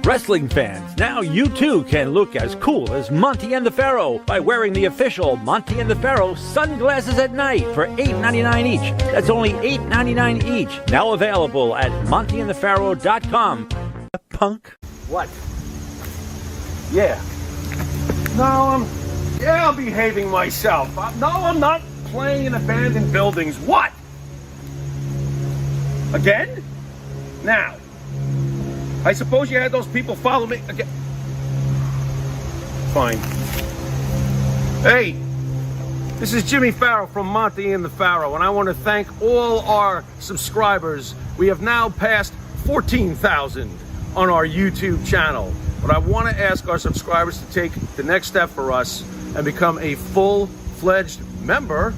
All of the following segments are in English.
Wrestling fans, now you too can look as cool as Monte and the Pharaoh by wearing the official Monte and the Pharaoh sunglasses at night for $8.99 each. That's only $8.99 each. Now available at monteandthepharaoh.com. Punk? What? Yeah. No, I'm behaving myself. No, I'm not playing in abandoned buildings. What? Again? Now. I suppose you had those people follow me again. Fine. Hey, this is Jimmy Farrow from Monte and the Pharaoh, and I want to thank all our subscribers. We have now passed 14,000 on our YouTube channel. But I want to ask our subscribers to take the next step for us and become a full-fledged member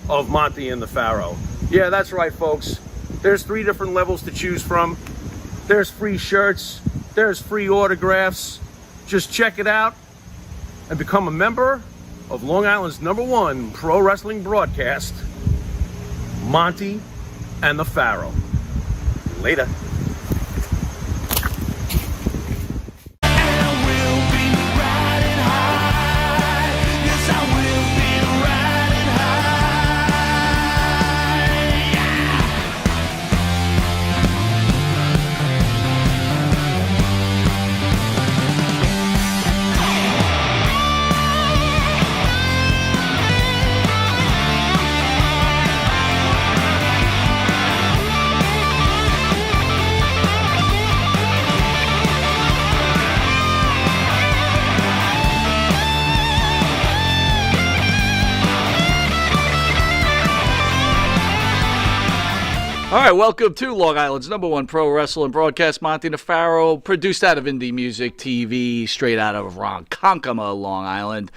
of Monte and the Pharaoh. Yeah, that's right, folks. There's 3 different levels to choose from. There's free shirts, there's free autographs. Just check it out and become a member of Long Island's #1 pro wrestling broadcast, Monte and the Pharaoh. Later. All right, welcome to Long Island's #1 pro wrestling broadcast, Monte the Pharaoh, produced out of Indie Music TV, straight out of Ronkonkoma, Long Island.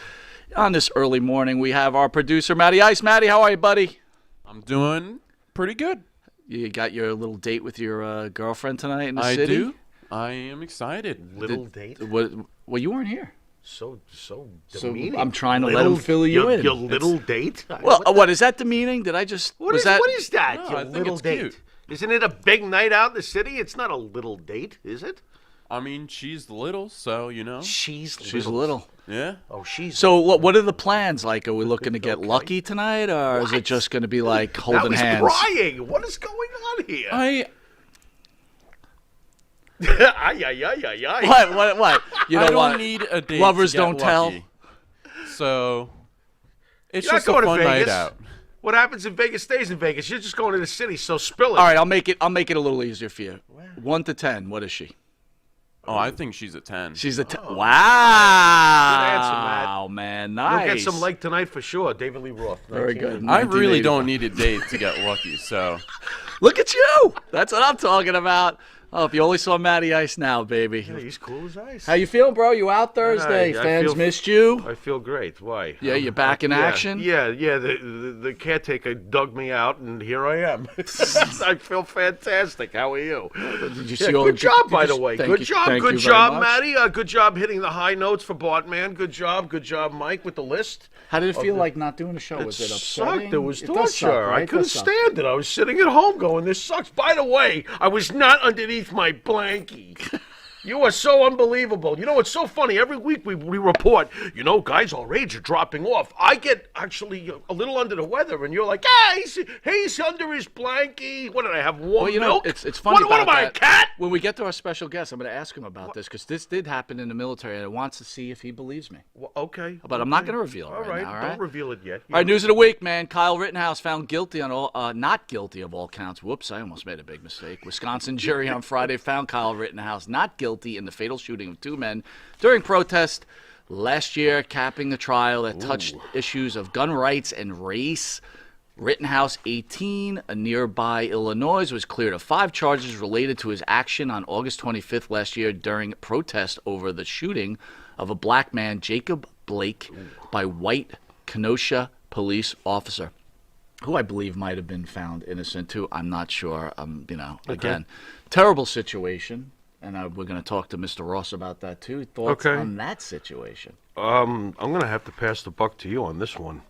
On this early morning, we have our producer, Matty Ice. Matty, how are you, buddy? I'm doing pretty good. You got your little date with your girlfriend tonight in the city? I do. I am excited. Little date? Well, you weren't here. So demeaning. I'm trying to let him fill you in. Your little date? Well, what is that demeaning? Did I just... What is that? No, Your I think little it's date? cute. Isn't it a big night out in the city? It's not a little date, is it? I mean, she's little, so, you know. She's little. Yeah. Oh, she's... So what are the plans? Like, are we looking to get lucky tonight, or is it just going to be like holding hands? That was crying. What is going on here? I What? You I don't don't want need a date. Lovers to get don't tell. lucky. So it's You're just a not going fun to Vegas. night out. What happens in Vegas stays in Vegas. You're just going to the city, so spill it. All right, I'll make it a little easier for you. 1 to 10, what is she? Oh, I think she's a 10. She's a 10. Good Wow. answer, Matt. Wow, man, nice. You'll get some leg tonight for sure. David Lee Roth. Very good. I really 1985. don't need a date to get lucky, so Look at you. That's what I'm talking about. Oh, if you only saw Matty Ice now, baby. Yeah, he's cool as ice. How you feeling, bro? You out Thursday? I Fans feel- missed you. I feel great. Why? Yeah, you're back in action? Yeah. The caretaker dug me out, and here I am. I feel fantastic. How are you? Did you Yeah, see all good the- job, did by you- the way. thank Good you- job. thank Good you very job, much. Matty. Good job hitting the high notes for Bartman. Good job, Mike, with the list. How did it feel like not doing a show? Was it upsetting? Sucked. It was does suck, torture. right? I It couldn't does suck. stand it. I was sitting at home going, this sucks. By the way, I was not underneath my blankie. You are so unbelievable. You know, it's so funny. Every week we report, guys our age are dropping off. I get actually a little under the weather, and you're like, he's under his blankie. What, did I have warm milk? It's funny What about am I, a that. cat? When we get to our special guest, I'm going to ask him about this, because this did happen in the military, and I want to see if he believes me. Well, okay. But I'm not going to reveal it All right, now, all don't right? reveal it yet. All right, news of the week, man. Kyle Rittenhouse found guilty on not guilty of all counts. Whoops, I almost made a big mistake. Wisconsin jury on Friday found Kyle Rittenhouse not guilty in the fatal shooting of 2 men during protest last year, capping the trial that touched issues of gun rights and race. Rittenhouse, 18, a nearby Illinois, was cleared of 5 charges related to his action on August 25th last year during protest over the shooting of a black man, Jacob Blake, by white Kenosha police officer, who I believe might have been found innocent too. I'm not sure. Again, terrible situation, and we're going to talk to Mr. Ross about that too. Thoughts on that situation? I'm going to have to pass the buck to you on this one.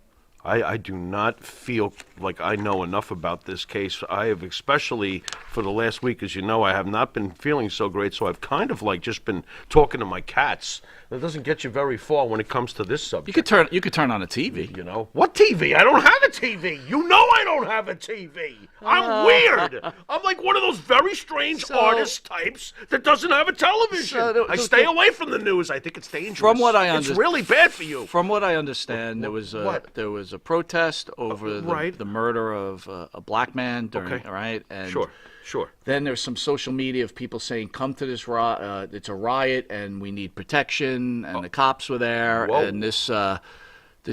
I do not feel like I know enough about this case. I have, especially for the last week, as you know, I have not been feeling so great, so I've kind of like just been talking to my cats. That doesn't get you very far when it comes to this subject. You could turn on a TV. You know? What TV? I don't have a TV. You know I don't have a TV. I'm weird. I'm like one of those very strange artist types that doesn't have a television. I stay away from the news. I think it's dangerous. From what I it's really bad for you. From what I understand, there was a protest over the murder of a black man during right. And Sure. Then there's some social media of people saying, "Come to this riot. It's a riot, and we need protection." And the cops were there, and this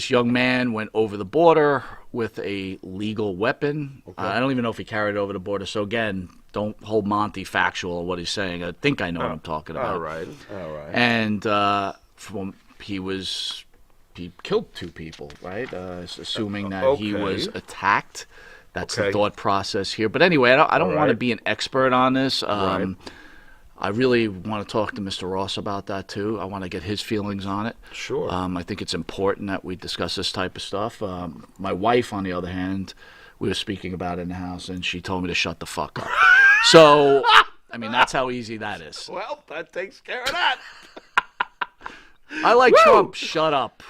young man went over the border with a legal weapon. I don't even know if he carried it over the border. So again, don't hold Monty factual on what he's saying. I think I know what I'm talking about. All right. And he killed 2 people, right? Assuming that he was attacked. That's the thought process here. But anyway, I don't want to be an expert on this. I really want to talk to Mr. Ross about that, too. I want to get his feelings on it. Sure. I think it's important that we discuss this type of stuff. My wife, on the other hand, we were speaking about it in the house, and she told me to shut the fuck up. So, I mean, that's how easy that is. Well, that takes care of that. I like Trump. Shut up.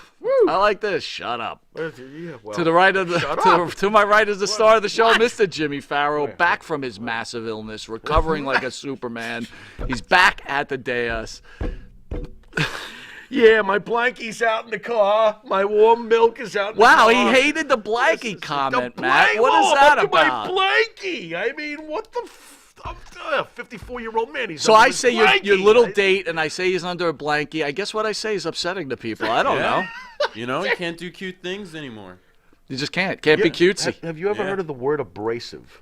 I like this. Shut up. To the right of to my right is the star of the show, Mr. Jimmy Pharaoh, back from his massive illness, recovering like a Superman. He's back at the dais. Yeah, my blankie's out in the car. My warm milk is out in the Wow, car. he hated the blankie comment, Matt. What is that about? My blankie. I mean, what the I'm a 54-year-old man. He's so under I his say blankie. your little date, and I say he's under a blankie. I guess what I say is upsetting to people. I don't know. You know, he can't do cute things anymore. You just can't. Can't be cutesy. Have you ever heard of the word abrasive?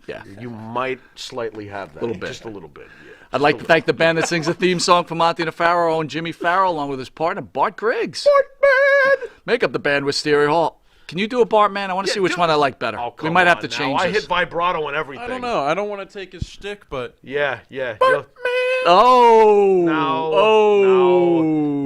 Yeah. You might slightly have that. A little bit. Just a little bit, yeah. I'd like to thank the band that sings the theme song for Monte The Pharaoh and Jimmy Farrell, along with his partner, Bart Griggs. Bartman! Make up the band with Stereo Hall. Can you do a Bartman? I want to see which one I like better. Oh, we might have to now. change I this. hit vibrato and everything. I don't know. I don't want to take his shtick, but Yeah. Oh.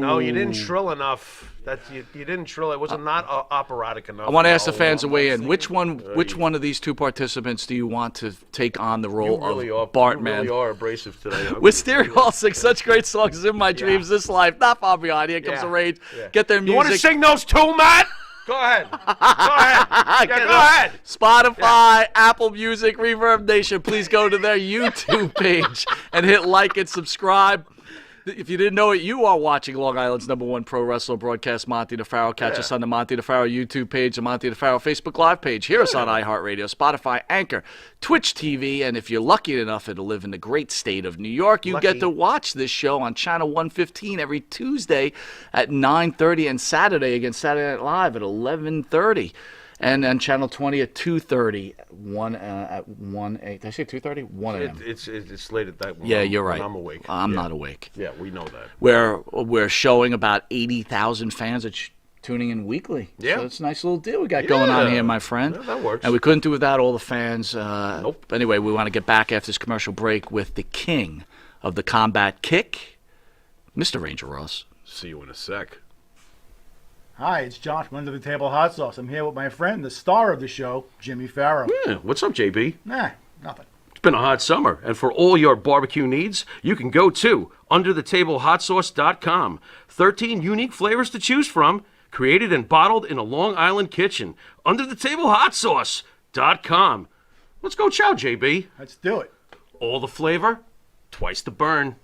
No, you didn't trill enough. You didn't trill. It was not operatic enough. I want to ask the fans to weigh in. Which one of these 2 participants do you want to take on the role of Bartman? You really are abrasive today. With Stereo Hall sings such great songs as In My Dreams, This Life, Not Far Behind, Here Comes the Rain. Get their music. You want to sing those too, Matt? Go ahead. Go ahead. Spotify, Apple Music, Reverb Nation. Please go to their YouTube page and hit like and subscribe. If you didn't know it, you are watching Long Island's #1 pro wrestler broadcast, Monte The Pharaoh. Catch us on the Monte The Pharaoh YouTube page, the Monte The Pharaoh Facebook Live page. Hear us on iHeartRadio, Spotify, Anchor, Twitch TV, and if you're lucky enough to live in the great state of New York, you get to watch this show on Channel 115 every Tuesday at 9:30 and Saturday against Saturday Night Live at 11:30. And on Channel 20 at 2:30, at 1 a.m. Did I say 2:30? 1 a.m. It's late at that. Yeah, you're right. I'm awake. I'm not awake. Yeah, we know that. We're showing about 80,000 fans that tuning in weekly. Yeah. So it's a nice little deal we got going on here, my friend. Yeah, that works. And we couldn't do without all the fans. Nope. Anyway, we want to get back after this commercial break with the king of the combat kick, Mr. Ranger Ross. See you in a sec. Hi, it's John from Under the Table Hot Sauce. I'm here with my friend, the star of the show, Jimmy Farrow. Yeah, what's up, JB? Nah, nothing. It's been a hot summer, and for all your barbecue needs, you can go to underthetablehotsauce.com. 13 unique flavors to choose from, created and bottled in a Long Island kitchen. Underthetablehotsauce.com. Let's go chow, JB. Let's do it. All the flavor, twice the burn.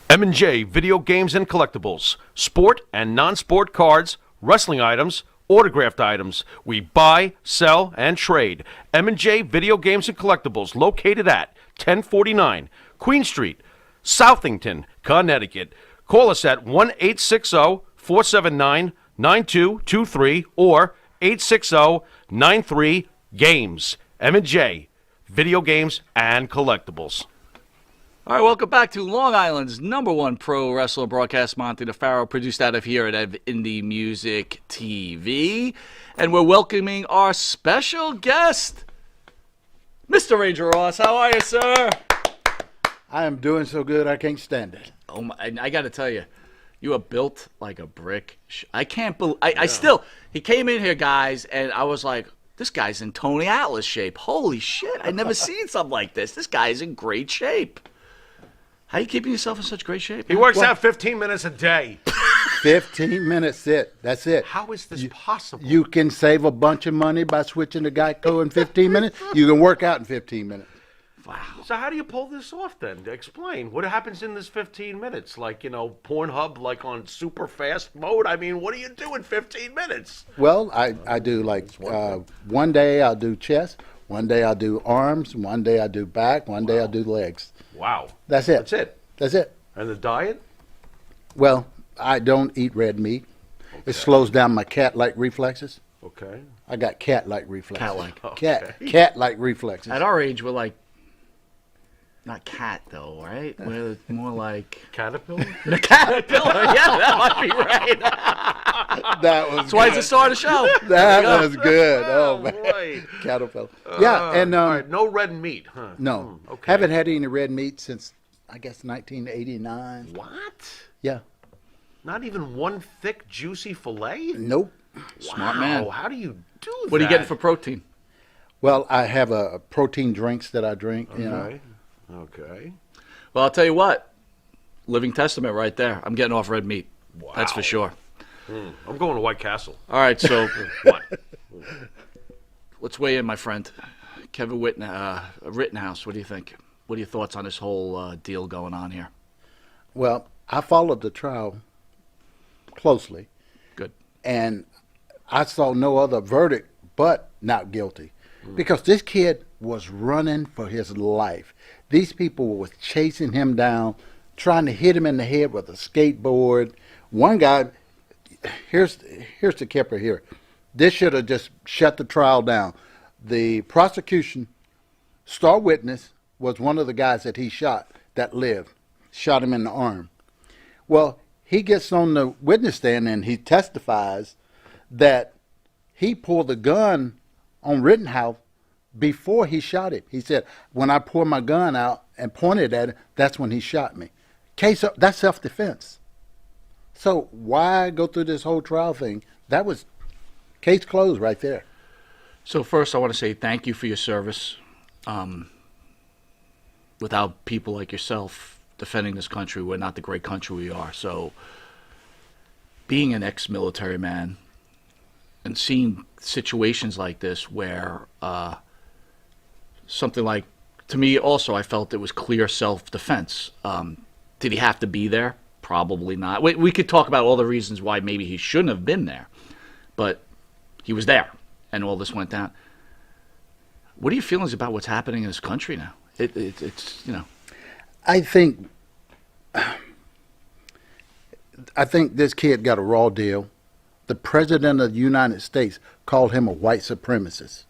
M&J Video Games and Collectibles. Sport and non-sport cards, wrestling items, autographed items. We buy, sell, and trade. M&J Video Games and Collectibles, located at 1049 Queen Street, Southington, Connecticut. Call us at 1-860-479-9223 or 860-93-GAMES. M&J Video Games and Collectibles. All right, welcome back to Long Island's #1 pro wrestler broadcast, Monte The Pharaoh, produced out of here at Indie Music TV. And we're welcoming our special guest, Mr. Ranger Ross. How are you, sir? I am doing so good I can't stand it. Oh my, I got to tell you, You are built like a brick. I can't believe. I still. He came in here, guys, and I was like, this guy's in Tony Atlas shape. Holy shit! I never seen something like this. This guy is in great shape. How are you keeping yourself in such great shape? He works out 15 minutes a day. 15 minutes, that's it. How is this possible? You can save a bunch of money by switching to Geico in 15 minutes. You can work out in 15 minutes. Wow. So how do you pull this off then? Explain. What happens in this 15 minutes? Like, Pornhub, like on super fast mode? I mean, what do you do in 15 minutes? Well, I do like one day I'll do chest, one day I'll do arms, one day I'll do back, one day I'll do legs. Wow. That's it. That's it. That's it. And the diet? Well, I don't eat red meat. Okay. It slows down my cat-like reflexes. Okay. I got cat-like reflexes. Cat-like. Okay. Cat-like reflexes. At our age, we're like, not cat though, right? We're more like Caterpillar? the caterpillar. Yeah, that might be right. That was That's why it's the star of the show. That was good. Oh, man. Boy. Caterpillar. Yeah, and all right, no red meat, huh? no. Okay. Haven't had any red meat since, I guess, 1989. What? Yeah. Not even one thick, juicy fillet? Nope. Smart man. How do you do that? What are you getting for protein? Well, I have a protein drinks that I drink. You know. Okay. Okay. Well, I'll tell you what. Living testament right there. I'm getting off red meat. Wow. That's for sure. I'm going to White Castle. All right, so What? let's weigh in, my friend. Kevin Rittenhouse, what do you think? What are your thoughts on this whole deal going on here? Well, I followed the trial closely, Good. and I saw no other verdict but not guilty, because this kid was running for his life. These people were chasing him down, trying to hit him in the head with a skateboard. One guy, here's the kicker here. This should have just shut the trial down. The prosecution, star witness, was one of the guys that he shot that lived, shot him in the arm. Well, he gets on the witness stand and he testifies that he pulled the gun on Rittenhouse before he shot him. He said, when I pulled my gun out and pointed at him, that's when he shot me. That's self-defense. So why go through this whole trial thing? That was case closed right there. So first, I want to say thank you for your service. Without people like yourself defending this country, we're not the great country we are. So being an ex-military man and seeing situations like this where something like, to me also, I felt it was clear self-defense. Did he have to be there? Probably not. We could talk about all the reasons why maybe he shouldn't have been there, but he was there, and all this went down. What are your feelings about what's happening in this country now? It's I think this kid got a raw deal. The president of the United States called him a white supremacist.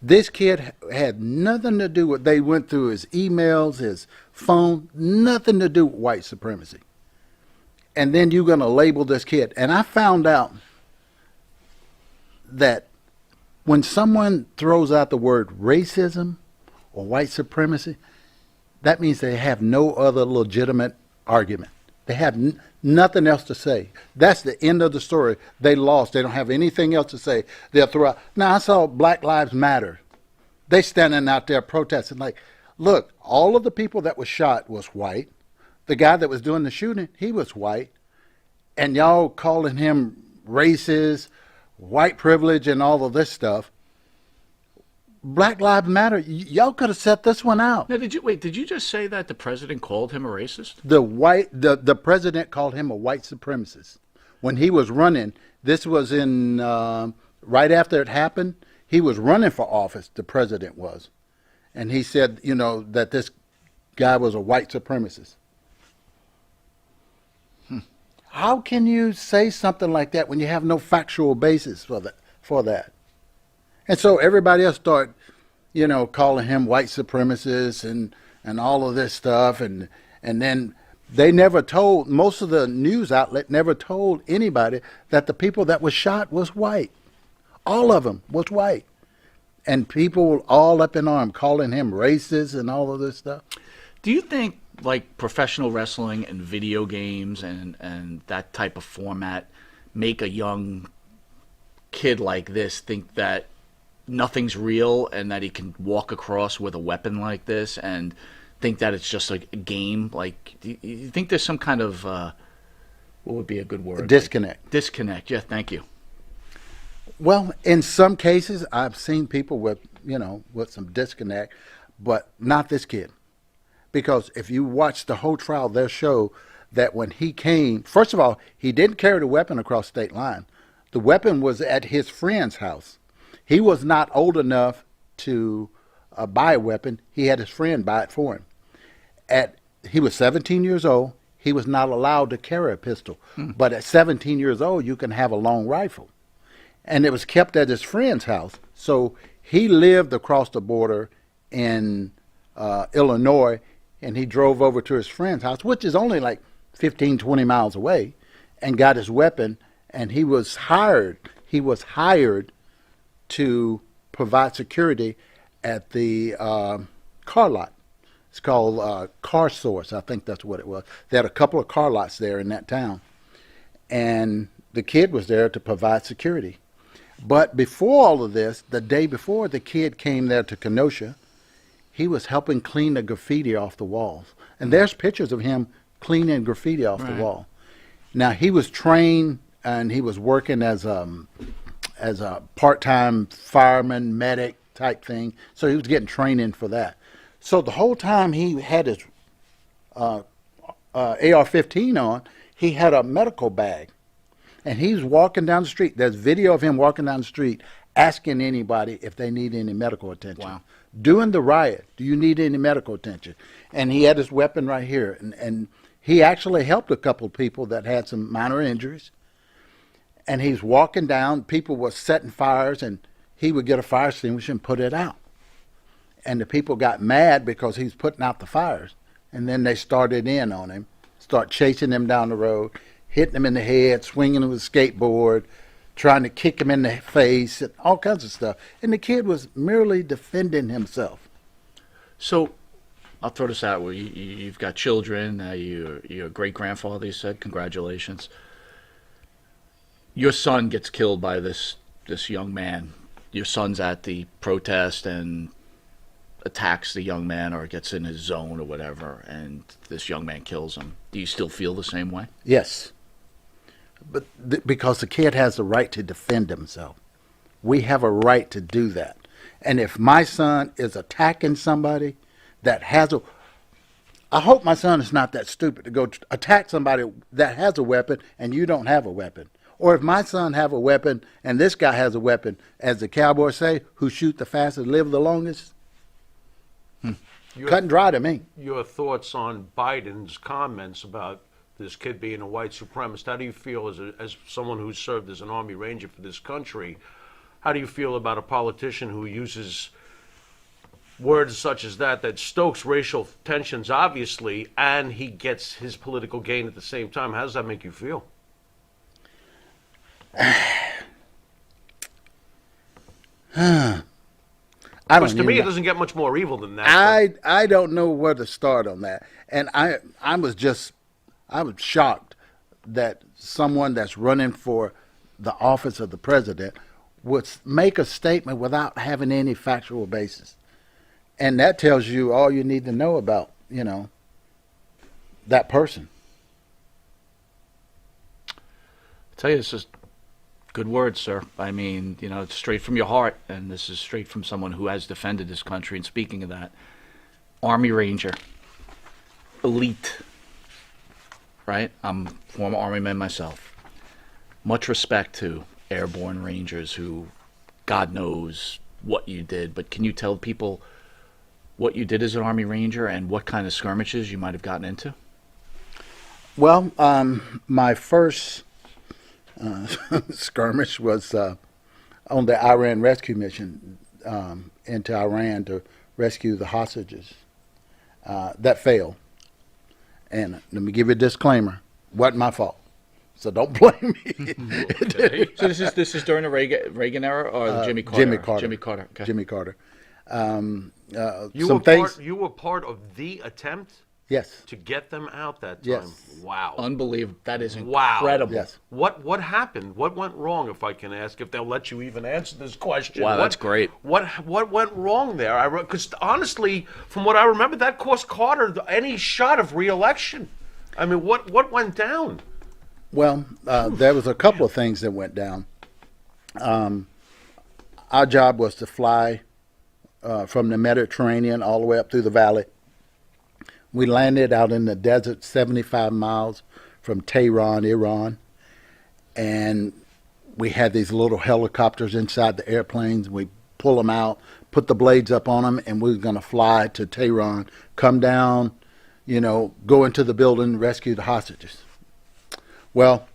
This kid had nothing to do with, they went through his emails, his phone, nothing to do with white supremacy. And then you're going to label this kid. And I found out that when someone throws out the word racism or white supremacy, that means they have no other legitimate argument. They have nothing else to say. That's the end of the story. They lost. They don't have anything else to say. They'll throw out. Now, I saw Black Lives Matter. They standing out there protesting like, look, all of the people that was shot was white. The guy that was doing the shooting, he was white. And y'all calling him racist, white privilege, and all of this stuff. Black Lives Matter, y'all could have set this one out. Now, did you just say that the president called him a racist? The president called him a white supremacist. When he was running, this was in, right after it happened, he was running for office, the president was. And he said, that this guy was a white supremacist. How can you say something like that when you have no factual basis for that? And so everybody else started, calling him white supremacist and all of this stuff. And then they never told, most of the news outlet never told anybody that the people that was shot was white. All of them was white. And people all up in arms calling him racist and all of this stuff. Do you think like professional wrestling and video games and that type of format make a young kid like this think that nothing's real and that he can walk across with a weapon like this and think that it's just like a game? Like, do you think there's some kind of what would be a good word? Disconnect. Like, disconnect. Yeah, thank you. Well, in some cases, I've seen people with some disconnect, but not this kid. Because if you watch the whole trial, they'll show that when he came, first of all, he didn't carry the weapon across state line. The weapon was at his friend's house. He was not old enough to buy a weapon. He had his friend buy it for him. He was 17 years old. He was not allowed to carry a pistol. But at 17 years old, you can have a long rifle. And it was kept at his friend's house. So he lived across the border in Illinois, and he drove over to his friend's house, which is only like 15, 20 miles away, and got his weapon. And he was hired to provide security at the car lot. It's called Car Source. I think that's what it was. They had a couple of car lots there in that town. And the kid was there to provide security. But before all of this, the day before the kid came there to Kenosha, he was helping clean the graffiti off the walls. And there's pictures of him cleaning graffiti off the wall. Now, he was trained and he was working as a part-time fireman, medic type thing. So he was getting training for that. So the whole time he had his AR-15 on, he had a medical bag. And he's walking down the street. There's video of him walking down the street asking anybody if they need any medical attention. Wow. During the riot, do you need any medical attention? And he had his weapon right here. And he actually helped a couple of people that had some minor injuries. And he's walking down. People were setting fires, and he would get a fire extinguisher and put it out. And the people got mad because he's putting out the fires. And then they started in on him, start chasing him down the road, hitting him in the head, swinging him with a skateboard, trying to kick him in the face, and all kinds of stuff. And the kid was merely defending himself. So, I'll throw this out. You've got children. You're a great-grandfather, you said. Congratulations. Your son gets killed by this young man. Your son's at the protest and attacks the young man or gets in his zone or whatever, and this young man kills him. Do you still feel the same way? Yes. But because the kid has the right to defend himself. We have a right to do that. And if my son is attacking somebody that has a... I hope my son is not that stupid to go attack somebody that has a weapon and you don't have a weapon. Or if my son have a weapon and this guy has a weapon, as the cowboys say, who shoot the fastest live the longest. Cut and dry to me. Your thoughts on Biden's comments about this kid being a white supremacist? How do you feel as someone who's served as an Army Ranger for this country? How do you feel about a politician who uses words such as that stokes racial tensions, obviously, and he gets his political gain at the same time? How does that make you feel? Because to me, it doesn't get much more evil than that. I don't know where to start on that. And I was shocked that someone that's running for the office of the president would make a statement without having any factual basis. And that tells you all you need to know about, that person. I tell you, this is good words, sir. I mean, it's straight from your heart, and this is straight from someone who has defended this country. And speaking of that, Army Ranger, elite, right? I'm a former Army man myself. Much respect to airborne Rangers who, God knows what you did, but can you tell people what you did as an Army Ranger and what kind of skirmishes you might have gotten into? Well, my first skirmish was on the Iran rescue mission into Iran to rescue the hostages. That failed. And let me give you a disclaimer. Wasn't my fault. So don't blame me. Okay. So this is during the Reagan era or the Jimmy Carter? Jimmy Carter. Jimmy Carter. Okay. Jimmy Carter. You were part of the attempt? Yes. to get them out that time. Yes. Wow. Unbelievable. That is Wow. incredible. Yes. What happened? What went wrong, if I can ask, if they'll let you even answer this question? Wow, that's great. What went wrong there? Because honestly, from what I remember, that cost Carter any shot of re-election. I mean, what went down? Well, there was a couple of things that went down. Our job was to fly from the Mediterranean all the way up through the valley. We landed out in the desert 75 miles from Tehran, Iran. And we had these little helicopters inside the airplanes. We pull them out, put the blades up on them, and we were going to fly to Tehran, come down, go into the building, rescue the hostages. Well,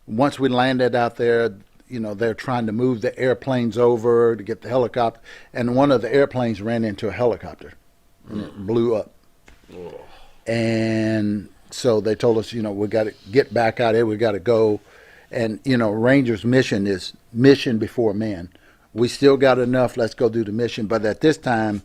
once we landed out there, they're trying to move the airplanes over to get the helicopter. And one of the airplanes ran into a helicopter and it blew up. Oh. And so they told us, we got to get back out there. We got to go. And, Rangers' mission is mission before men. We still got enough. Let's go do the mission. But at this time,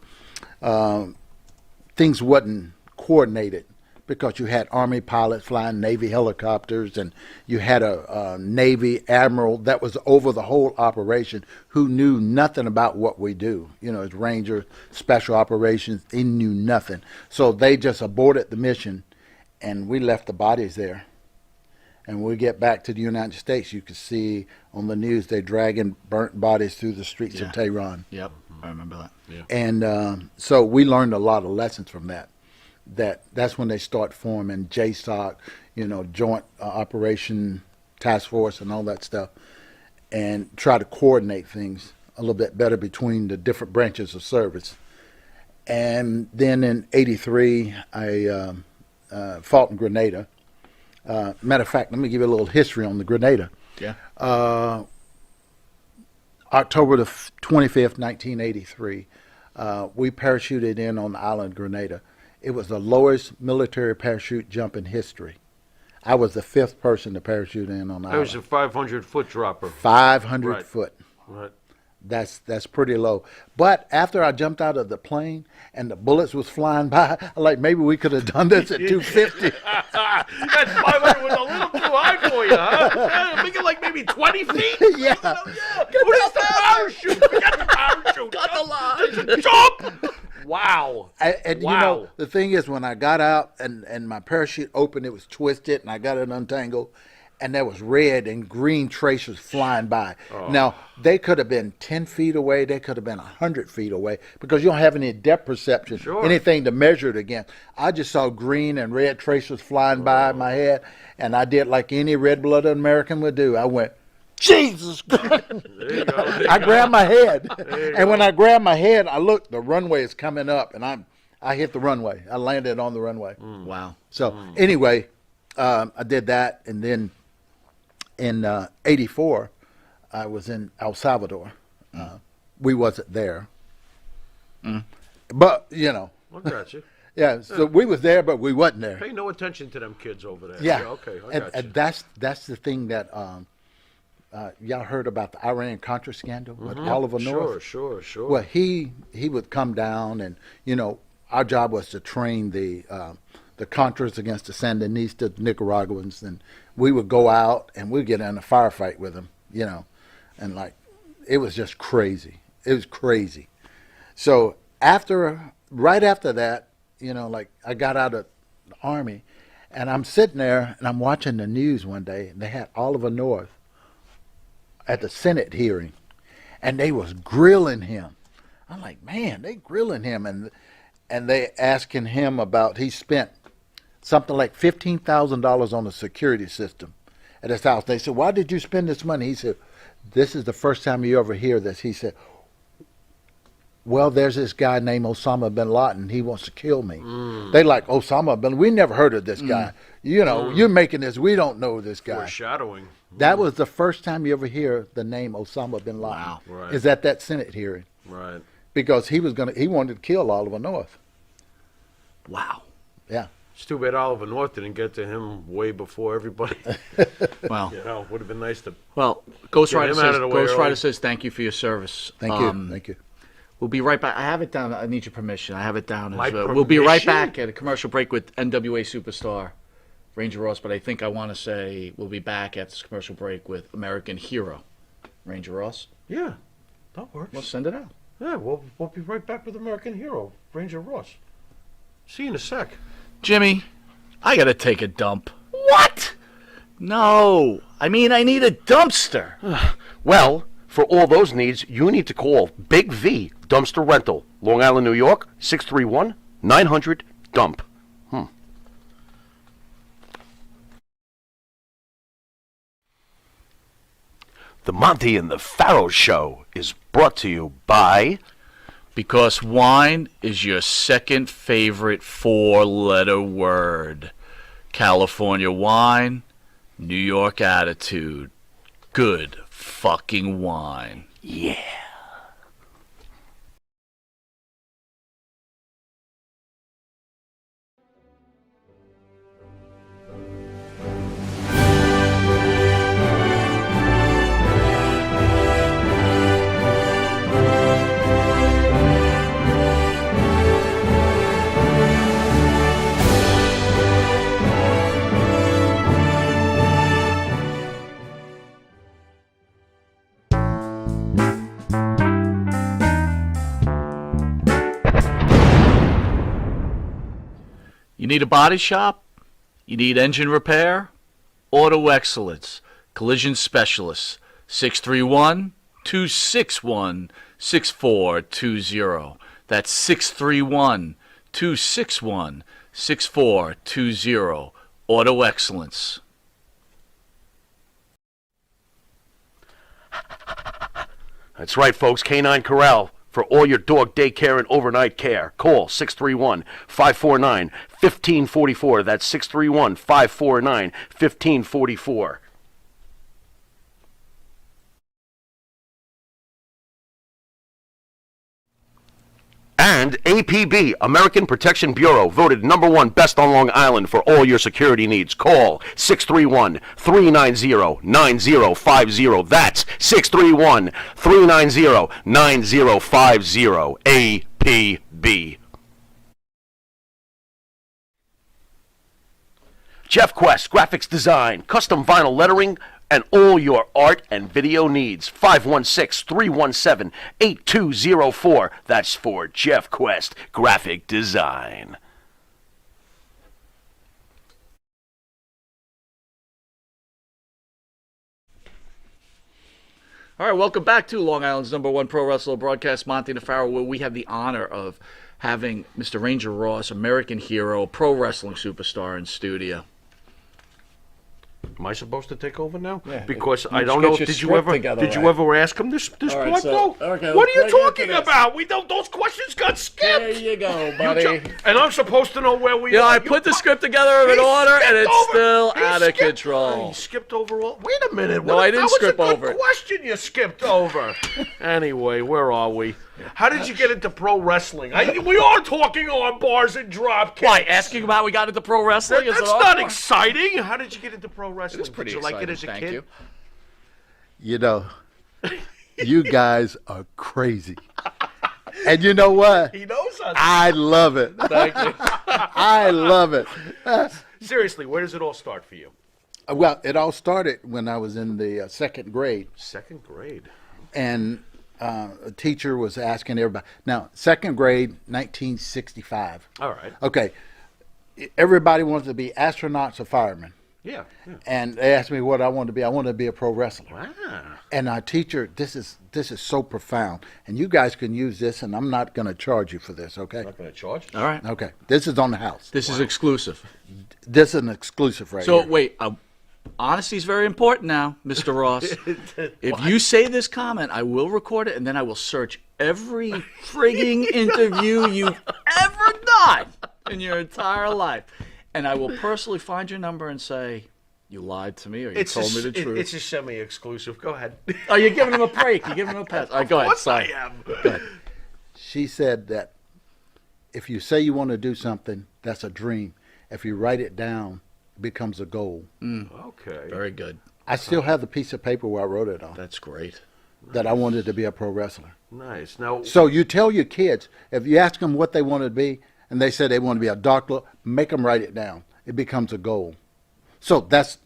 things wasn't coordinated because you had Army pilots flying Navy helicopters, and you had a Navy admiral that was over the whole operation who knew nothing about what we do. As Ranger Special Operations, he knew nothing. So they just aborted the mission, and we left the bodies there. And when we get back to the United States, you could see on the news they dragging burnt bodies through the streets of Tehran. Yep, I remember that. Yeah. And so we learned a lot of lessons from that. That's when they start forming JSOC, Joint Operation Task Force and all that stuff, and try to coordinate things a little bit better between the different branches of service. And then in '83, I fought in Grenada. Matter of fact, let me give you a little history on the Grenada. Yeah. October the 25th, 1983, we parachuted in on the island of Grenada. It was the lowest military parachute jump in history. I was the fifth person to parachute in on the That was island. a 500-foot dropper. 500 Right. foot. Right. That's pretty low. But after I jumped out of the plane and the bullets was flying by, I'm like, maybe we could have done this at 250. That 500 was a little too high for you, huh? Make it like maybe 20 feet? Yeah. What is the parachute? Forget the parachute. Got the line. Jump! Wow. And Wow. the thing is, when I got out and my parachute opened, it was twisted, and I got it untangled, and there was red and green tracers flying by. Oh. Now, they could have been 10 feet away. They could have been 100 feet away because you don't have any depth perception, Sure. anything to measure it against. I just saw green and red tracers flying by my head, and I did like any red-blooded American would do. I went, Jesus Christ. There you go. I grabbed my head. And when I grabbed my head, I looked, the runway is coming up, and I hit the runway. I landed on the runway. Wow. So anyway, I did that, and then in '84, I was in El Salvador. We wasn't there. But, I got you. yeah, so we was there, but we wasn't there. Pay no attention to them kids over there. Yeah. Okay, I and, got you. and that's the thing that y'all heard about the Iran-Contra scandal with Oliver North? Sure. Well, he would come down, and our job was to train the Contras against the Sandinistas, Nicaraguans, and we would go out and we'd get in a firefight with them, and like it was just crazy. It was crazy. So right after that, like I got out of the Army, and I'm sitting there and I'm watching the news one day, and they had Oliver North at the Senate hearing, and they was grilling him. I'm like, man, they grilling him, and they asking him about, he spent something like $15,000 on a security system at his house. They said, why did you spend this money? He said, this is the first time you ever hear this. He said, well, there's this guy named Osama bin Laden. He wants to kill me. They like, Osama bin, we never heard of this guy. You're making this. We don't know this guy. Foreshadowing. That was the first time you ever hear the name Osama bin Laden. Wow. Right. Is at that Senate hearing. Right. Because he wanted to kill Oliver North. Wow. Yeah. It's too bad Oliver North didn't get to him way before everybody. Well, Would have been nice to. Ghost Get Rider him out of the way early. says thank you for your service. Thank you. Thank you. We'll be right back. I have it down. I need your permission. I have it down. My We'll be right permission? back at a commercial break with NWA superstar Ranger Ross. But I think I want to say we'll be back after this commercial break with American Hero Ranger Ross. Yeah, that works. We'll send it out. Yeah, we'll be right back with American Hero, Ranger Ross. See you in a sec. Jimmy, I got to take a dump. What? No. I mean, I need a dumpster. Well, for all those needs, you need to call Big V Dumpster Rental, Long Island, New York, 631-900-DUMP. The Monte and the Pharaoh Show is brought to you by... Because wine is your second favorite four-letter word. California wine, New York attitude. Good fucking wine. Yeah. You need a body shop? You need engine repair? Auto Excellence. Collision Specialists. 631-261-6420. That's 631-261-6420. Auto Excellence. That's right, folks. Canine Corral for all your dog daycare and overnight care. Call 631-549-1544. That's 631-549-1544. And APB, American Protection Bureau, voted #1 best on Long Island for all your security needs. Call 631-390-9050. That's 631-390-9050. APB. Jeff Quest, graphics design, custom vinyl lettering, and all your art and video needs. 516-317-8204. That's for Jeff Quest Graphic Design. All right, welcome back to Long Island's #1 pro wrestler broadcast, Monte The Pharaoh, where we have the honor of having Mr. Ranger Ross, American Hero, pro wrestling superstar in studio. Am I supposed to take over now? Yeah. Because You I don't get know. your Did you script ever? together, Did you right? ever ask him this All right, part? so- No. okay, What are you let's break talking into this. about? We don't. Those questions got skipped. There you go, buddy. And I'm supposed to know where we Yeah, are. I put the script together in He order, and skipped it's over- still he out of skipped- control. He skipped over all. Wait a minute. No, I didn't skip That was a over good it. question you skipped over. Anyway, where are we? How did you get into pro wrestling? We are talking on bars and drop kicks. Why, asking about how we got into pro wrestling? That's Is it not awkward? exciting. How did you get into pro wrestling? It's pretty Did you like it as exciting, a thank kid? you. You know, you guys are crazy. And you know what? He knows us. I love it. Thank you. I love it. Seriously, where does it all start for you? Well, it all started when I was in the second grade, Second grade. and a teacher was asking everybody. Now, second grade, 1965. All right. Okay, everybody wanted to be astronauts or firemen. Yeah. And they asked me what I wanted to be. I wanted to be a pro wrestler. Wow. And our teacher, this is so profound, and you guys can use this, and I'm not going to charge you for this, okay? Not going to charge? All right. Okay, this is on the house. This is exclusive. This is an exclusive right So, here. wait. Honesty is very important now, Mr. Ross. If you say this comment, I will record it, and then I will search every frigging interview you've ever done in your entire life. And I will personally find your number and say, you lied to me or you told me the truth. It's a semi-exclusive. Go ahead. Oh, you're giving him a break. You're giving him a pass. All right, go ahead. Of course Sorry. I am. Go ahead. She said that if you say you want to do something, that's a dream. If you write it down, it becomes a goal. Okay. Very good. I still have the piece of paper where I wrote it on. That's great. that I wanted to be a pro wrestler. Nice. Now, So you tell your kids, if you ask them what they want to be, and they say they want to be a doctor, make them write it down. It becomes a goal. So that's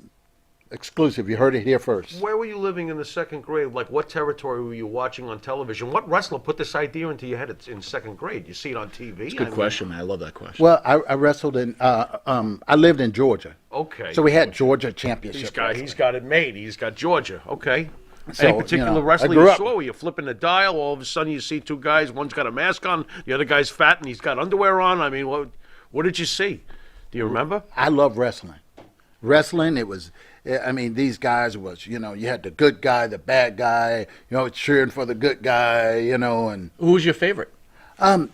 exclusive. You heard it here first. where were you living in the second grade? Like, what territory were you watching on television? What wrestler put this idea into your head in second grade? You see it on TV? It's a good question, man. I love that question. Well, I wrestled in, I lived in Georgia. Okay. So we had Georgia championship. He's got it made. He's got Georgia. Okay. So, Any particular you know, wrestler I grew you up- saw where you're flipping the dial, all of a sudden you see two guys, one's got a mask on, the other guy's fat and he's got underwear on? I mean, what did you see? Do you remember? I love wrestling. Wrestling, it was, I mean, these guys was, you know, you had the good guy, the bad guy, you know, cheering for the good guy, you know, and Who was your favorite?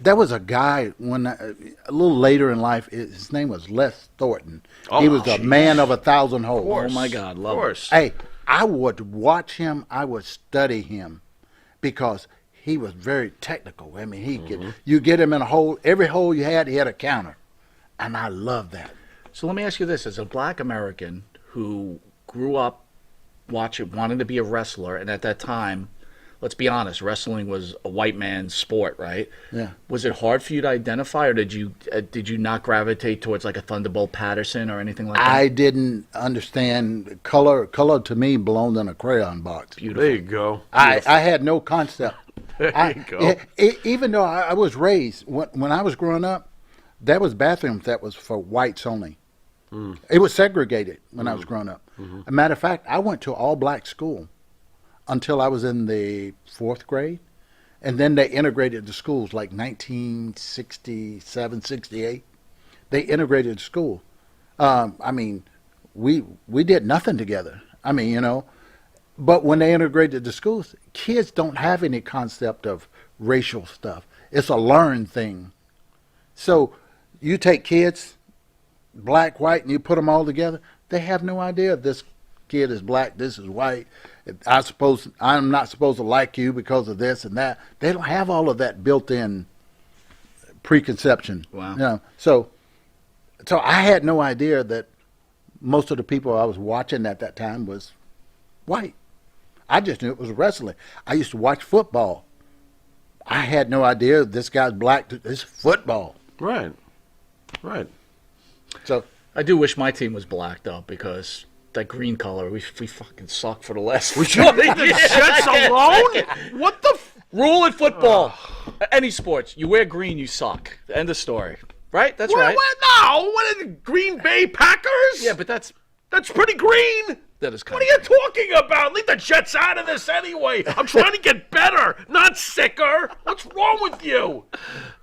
there was a guy when a little later in life. His name was Les Thornton. Oh, he was a geez. man of 1,000 holes. Oh, my God. Of Love it. course. Hey, I would watch him. I would study him because he was very technical. I mean, he could. You get him in a hole. Every hole you had, he had a counter, and I love that. So let me ask you this: as a Black American who grew up wanting to be a wrestler, and at that time, let's be honest, wrestling was a white man's sport, right? Yeah. Was it hard for you to identify, or did you not gravitate towards like a Thunderbolt Patterson or anything like that? I didn't understand color. Color to me belonged in a crayon box. There you go. I had no concept. There you go. Even though I was raised, when I was growing up, there was bathrooms that was for whites only. It was segregated when I was growing up. As a matter of fact, I went to all-black school until I was in the 4th grade. And then they integrated the schools like 1967, 68. They integrated the school. I mean, we did nothing together. I mean, you know. But when they integrated the schools, kids don't have any concept of racial stuff. It's a learned thing. So you take kids, black, white, and you put them all together, they have no idea this kid is black, this is white. I'm not supposed to like you because of this and that. They don't have all of that built-in preconception. Wow. You know? So I had no idea that most of the people I was watching at that time was white. I just knew it was wrestling. I used to watch football. I had no idea this guy's black. It's football. Right. Right. So I do wish my team was black though, because that green color, we fucking suck for the last. We should leave the Jets alone? What the Rule in football, any sports, you wear green, you suck. End of story. Right? That's right. What? No. What are the Green Bay Packers? Yeah, but that's pretty green. that is kind What are you talking about? Leave the Jets out of this anyway. I'm trying to get better, not sicker. What's wrong with you?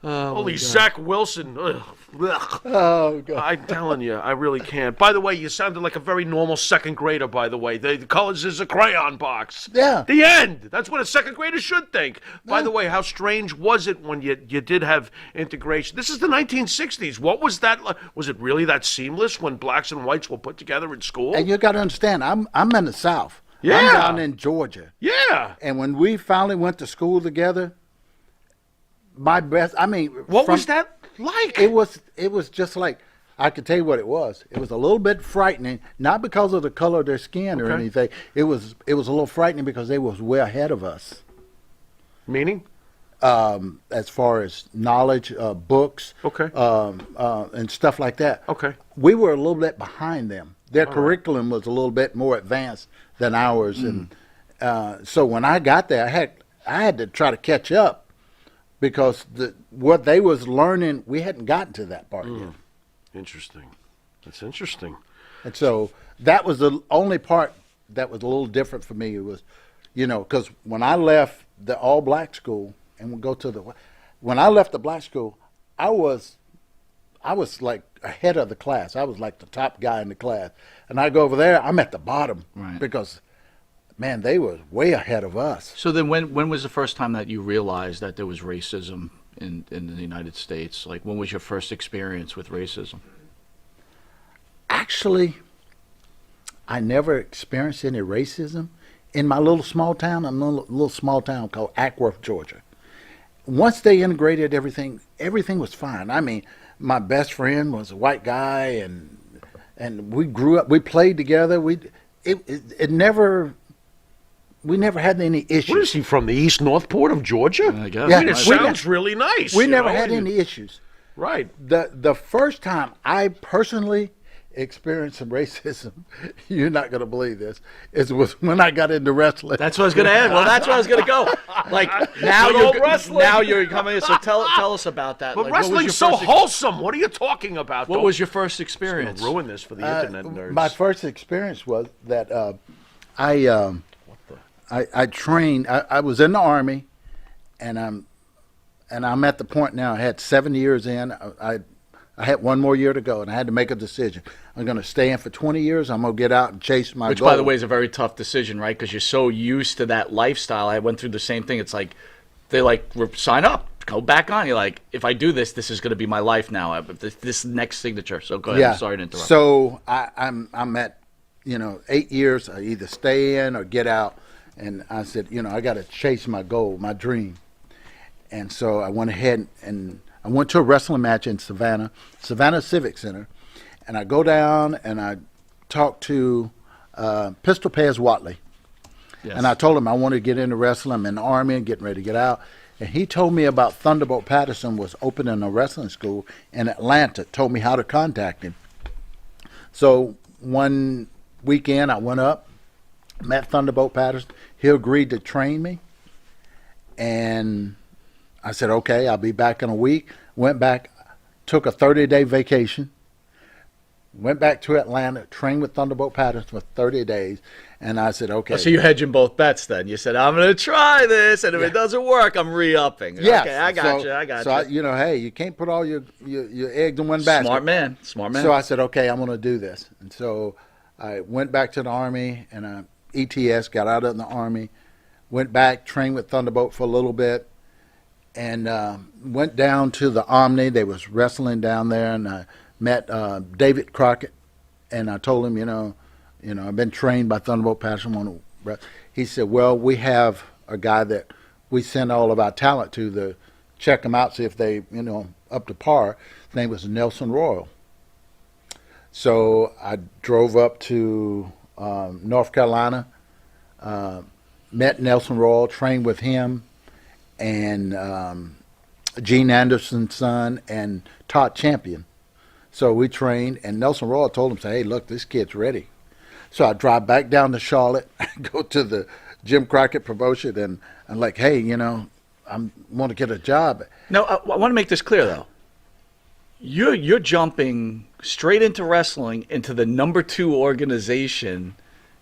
Holy Zach Wilson. Ugh. Ugh. oh god. I'm telling you, I really can't. By the way, you sounded like a very normal second grader, by the way. The colors is a crayon box. Yeah. The end. That's what a second grader should think. By the way, how strange was it when you did have integration? This is the 1960s. What was that like? Was it really that seamless when blacks and whites were put together in school? And you got to understand, I'm in the South. Yeah. I'm down in Georgia. Yeah. And when we finally went to school together, my best. I mean, What was that like? It was just like, I could tell you what it was. It was a little bit frightening, not because of the color of their skin or Okay. anything. It was a little frightening because they was way ahead of us. Meaning? As far as knowledge, books, Okay. and stuff like that. Okay. We were a little bit behind them. Their curriculum was a little bit more advanced than ours, and so when I got there, I had to try to catch up because what they was learning, we hadn't gotten to that part yet. Interesting. That's interesting. And so that was the only part that was a little different for me. It was, you know, because when I left the all-black school and we go to when I left the black school, I was like ahead of the class. I was like the top guy in the class. And I go over there, I'm at the bottom Right. because, man, they were way ahead of us. So then when was the first time that you realized that there was racism in the United States? Like, when was your first experience with racism? Actually, I never experienced any racism in my little small town. I'm in a little small town called Ackworth, Georgia. Once they integrated everything was fine. I mean, my best friend was a white guy, and we grew up. We played together. It never we never had any issues. What is he from? The East Northport of Georgia? I guess. Yeah. I mean, it We sounds really nice. We you never know? had any issues. Right. The first time I personally experienced some racism, you're not going to believe this, was when I got into wrestling. That's what I was going to add. Well, that's where I was going to go. Like now Good old you're wrestling. now you're coming. So tell us about that. But Like, what was your wrestling's so first wholesome. What are you talking about? What was your first experience? Ruin this for the internet nerds. My first experience was that I trained. I was in the Army, and I'm at the point now. I had 7 years in. I had one more year to go, and I had to make a decision. I'm going to stay in for 20 years. I'm going to get out and chase my Which, goal. by the way, is a very tough decision, right? Because you're so used to that lifestyle. I went through the same thing. It's like they sign up, go back on. You're like, if I do this, this is going to be my life now. This next signature. So go ahead. Yeah. I'm sorry to interrupt. So I'm at 8 years. I either stay in or get out. And I said, I got to chase my goal, my dream. And so I went ahead and I went to a wrestling match in Savannah Civic Center. And I go down and I talk to Pistol Pez Watley. Yes. And I told him I wanted to get into wrestling. I'm in the Army and getting ready to get out. And he told me about Thunderbolt Patterson was opening a wrestling school in Atlanta, told me how to contact him. So one weekend I went up, met Thunderbolt Patterson. He agreed to train me. And I said, okay, I'll be back in a week. Went back, took a 30-day vacation, went back to Atlanta, trained with Thunderbolt Patterson for 30 days. And I said, okay. So you're hedging both bets then. You said, I'm going to try this, and if it doesn't work, I'm re-upping. Yes. Okay, I got you. So hey, you can't put all your eggs in one basket. Smart man. So I said, okay, I'm going to do this. And so I went back to the Army, and I ETS, got out of the Army, went back, trained with Thunderbolt for a little bit, and went down to the Omni. They was wrestling down there, and I met David Crockett, and I told him, I've been trained by Thunderbolt Patterson. He said, well, we have a guy that we send all of our talent to check them out, see if they, up to par. His name was Nelson Royal. So I drove up to North Carolina, met Nelson Royal, trained with him, and Gene Anderson's son, and Todd Champion. So we trained, and Nelson Royal told him, hey, look, this kid's ready. So I drive back down to Charlotte, go to the Jim Crockett promotion, and I'm like, hey, I want to get a job. No, I want to make this clear, though. You're jumping straight into wrestling, into the number 2 organization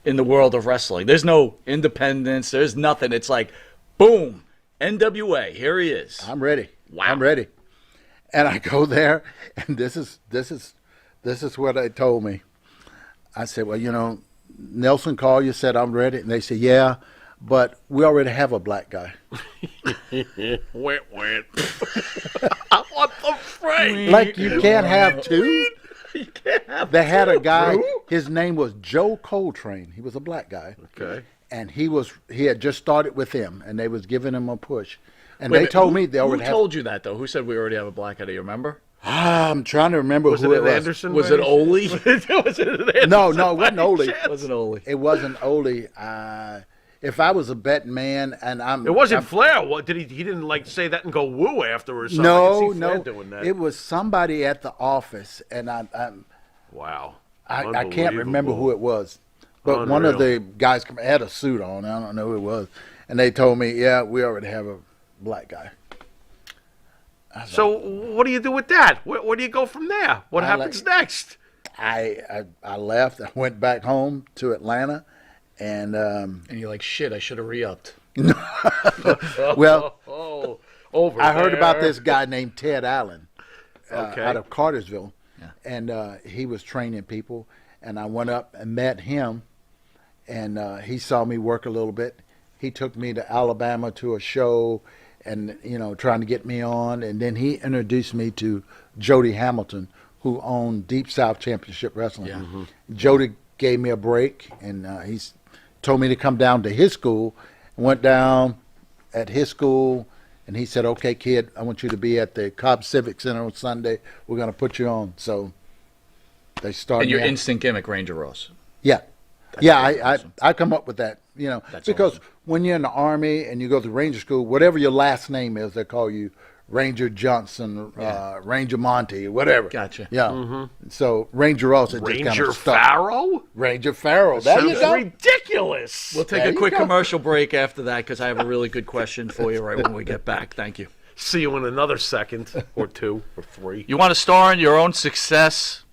in the world of wrestling. There's no independence. There's nothing. It's like, boom, NWA. Here he is. I'm ready. Wow. I'm ready. And I go there, and this is what they told me. I said, well, Nelson called you, said I'm ready, and they said, yeah, but we already have a black guy. What the frick? Like you can't have two. You can't have They had a two, guy. bro. His name was Joe Coltrane. He was a black guy. Okay. And he had just started with them, and they was giving him a push. And Wait a they minute, told me they already Who told you that, though? Who said we already have a black guy? Do you remember? I'm trying to remember Was who it it was. Anderson? Was it Ole? Was it an Anderson? No, it wasn't Ole. It wasn't Ole. It wasn't Ole. If I was a betting man, and It wasn't Flair. What did he didn't say that and go woo after or something? I No, can see Flair no. doing that. It was somebody at the office, and Wow. I can't remember who it was. But one of Unreal. the guys had a suit on. I don't know who it was. And they told me, yeah, we already have a black guy. So what do you do with that? Where do you go from there? What happens next? I left. I went back home to Atlanta, and And you're like, shit, I should have re-upped. well, Over I heard about there. this guy named Ted Allen Okay. out of Cartersville, Yeah. and he was training people. And I went up and met him, and he saw me work a little bit. He took me to Alabama to a show, and trying to get me on. And then he introduced me to Jody Hamilton, who owned Deep South Championship Wrestling. Yeah. Jody gave me a break, and he told me to come down to his school. Went down at his school, and he said, okay, kid, I want you to be at the Cobb Civic Center on Sunday. We're going to put you on. So they started And your me out. instant gimmick, Ranger Ross. Yeah. That's Yeah, pretty awesome. I come up with that You know, That's because awesome. when you're in the Army and you go to Ranger School, whatever your last name is, they call you Ranger Johnson, Ranger Monty, whatever. Gotcha. Yeah. So Ranger Ross is just kind Ranger of stuck. Pharaoh? Ranger Pharaoh. There you Sounds go. ridiculous. We'll take There a you quick go. commercial break after that because I have a really good question for you right when we get back. Thank you. See you in another second or two or three. You want to star in your own success?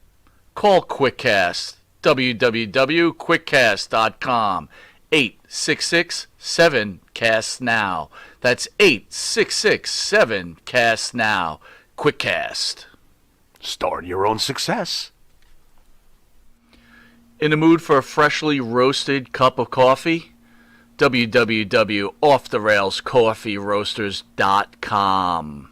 Call QuickCast. www.quickcast.com. 866-7-CAST-NOW. That's 866-7-CAST-NOW. QuickCast. Start your own success. In the mood for a freshly roasted cup of coffee? www.offtherailscoffeeroasters.com.